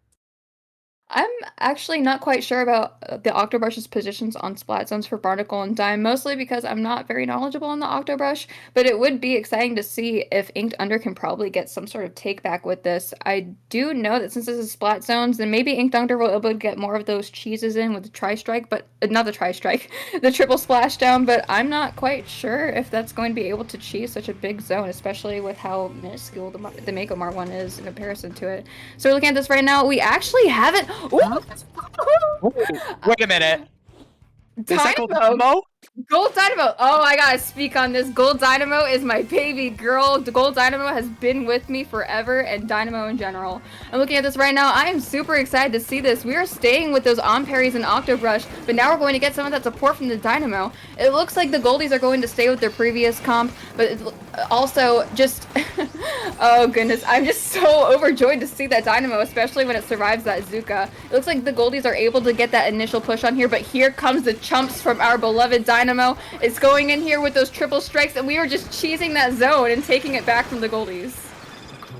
I'm actually not quite sure about the Octobrush's positions on Splat Zones for Barnacle and Dime, mostly because I'm not very knowledgeable on the Octobrush, but it would be exciting to see if Inked Under can probably get some sort of take back with this. I do know that since this is Splat Zones, then maybe Inked Under will be able to get more of those cheeses in with the Tri-Strike, but not the Tri-Strike, the Triple Splashdown, but I'm not quite sure if that's going to be able to cheese such a big zone, especially with how minuscule the Magomar one is in comparison to it. So we're looking at this right now. We actually haven't... Wait a minute. Is that called Time mode. Gold Dynamo. Oh, I gotta speak on this. Gold Dynamo is my baby girl. The Gold Dynamo has been with me forever, and Dynamo in general. I'm looking at this right now. I am super excited to see this. We are staying with those Onparries and Octobrush, but now we're going to get some of that support from the Dynamo. It looks like the Goldies are going to stay with their previous comp, but also just... oh goodness, I'm just so overjoyed to see that Dynamo, especially when it survives that Zuka. It looks like the Goldies are able to get that initial push on here, but here comes the chumps from our beloved Dynamo. It's going in here with those triple strikes, and we are just cheesing that zone and taking it back from the Goldies.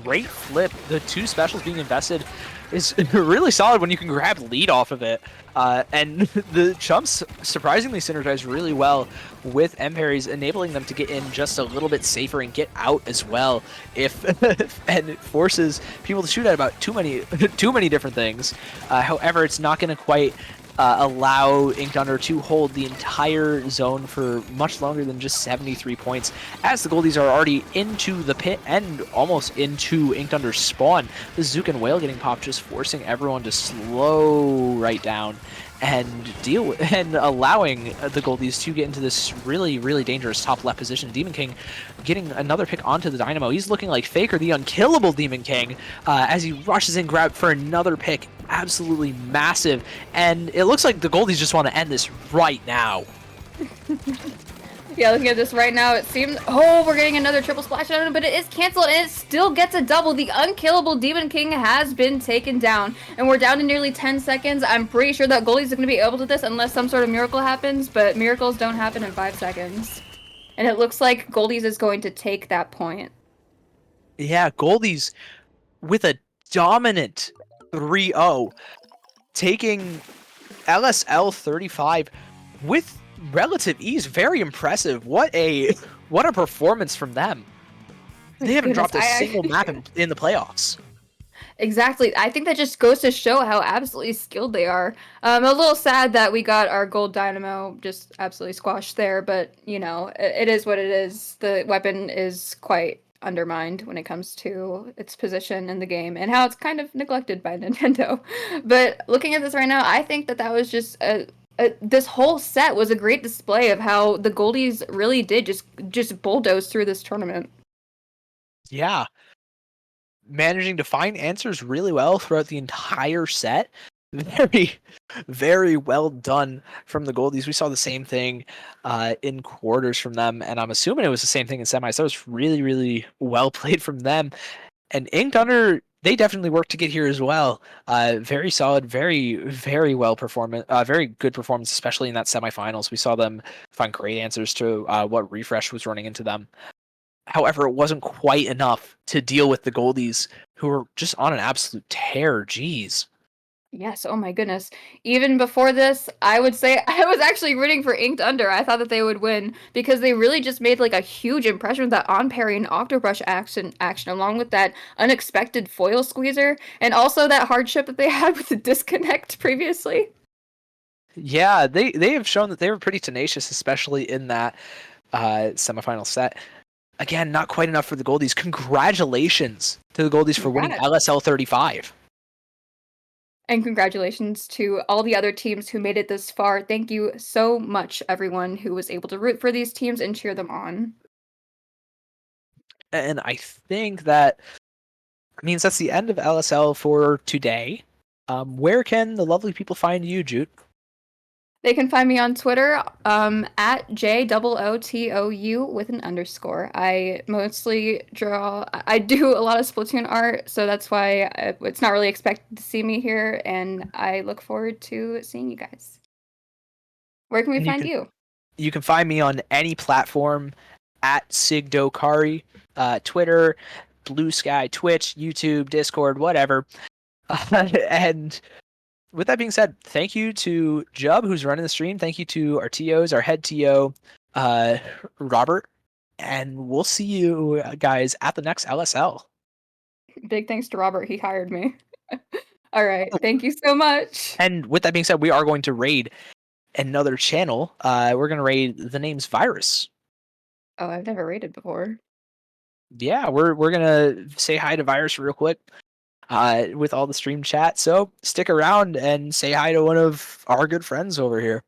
Great flip. The 2 specials being invested is really solid when you can grab lead off of it. And the chumps surprisingly synergize really well with M-parries, enabling them to get in just a little bit safer and get out as well. If and it forces people to shoot at about too many different things. However, it's not going to quite allow Inked Under to hold the entire zone for much longer than just 73 points, as the Goldies are already into the pit and almost into Inked Under's spawn. The Zook and Whale getting popped, just forcing everyone to slow right down and deal with, and allowing the Goldies to get into this really, really dangerous top left position. Demon King getting another pick onto the Dynamo. He's looking like Faker, the unkillable Demon King, as he rushes in, grab for another pick. Absolutely massive, and it looks like the Goldies just want to end this right now. Yeah, looking at this right now, it seems... Oh, we're getting another triple splash on him, but it is canceled, and it still gets a double. The unkillable Demon King has been taken down, and we're down to nearly 10 seconds. I'm pretty sure that Goldies are going to be able to do this unless some sort of miracle happens, but miracles don't happen in 5 seconds. And it looks like Goldies is going to take that point. Yeah, Goldies with a dominant 3-0, taking LSL 35 with relative ease. Very impressive. What a performance from them. They haven't dropped a single map in the playoffs. Exactly. I think that just goes to show how absolutely skilled they are. A little sad that we got our Gold Dynamo just absolutely squashed there, but, you know, it is what it is. The weapon is quite undermined when it comes to its position in the game and how it's kind of neglected by Nintendo. But looking at this right now, I think that was just this whole set was a great display of how the Goldies really did just bulldoze through this tournament. Yeah. Managing to find answers really well throughout the entire set. Very, very well done from the Goldies. We saw the same thing in quarters from them, and I'm assuming it was the same thing in semis. That was really, really well played from them. And Inked Under, they definitely worked to get here as well. Very solid, very, very well performance, very good performance, especially in that semifinals. We saw them find great answers to what Refresh was running into them. However, it wasn't quite enough to deal with the Goldies, who were just on an absolute tear. Jeez. Yes, oh my goodness. Even before this, I would say I was actually rooting for Inked Under. I thought that they would win because they really just made like a huge impression with that on-parry and Octobrush action along with that unexpected foil squeezer and also that hardship that they had with the disconnect previously. Yeah, they have shown that they were pretty tenacious, especially in that semifinal set. Again, not quite enough for the Goldies. Congratulations to the Goldies for winning LSL 35. And congratulations to all the other teams who made it this far. Thank you so much, everyone who was able to root for these teams and cheer them on. And I think that means that's the end of LSL for today. Where can the lovely people find you, Jute? They can find me on Twitter at JOOTOU with an underscore. I mostly draw, I do a lot of Splatoon art, so that's why it's not really expected to see me here, and I look forward to seeing you guys. Where can we find you? You can find me on any platform at Sigdokari, Twitter, Blue Sky, Twitch, YouTube, Discord, whatever. And with that being said, thank you to Jub, who's running the stream. Thank you to our TOs, our head TO, Robert. And we'll see you guys at the next LSL. Big thanks to Robert. He hired me. All right. Thank you so much. And with that being said, we are going to raid another channel. We're going to raid the name's Virus. Oh, I've never raided before. Yeah, we're going to say hi to Virus real quick. With all the stream chat. So stick around and say hi to one of our good friends over here.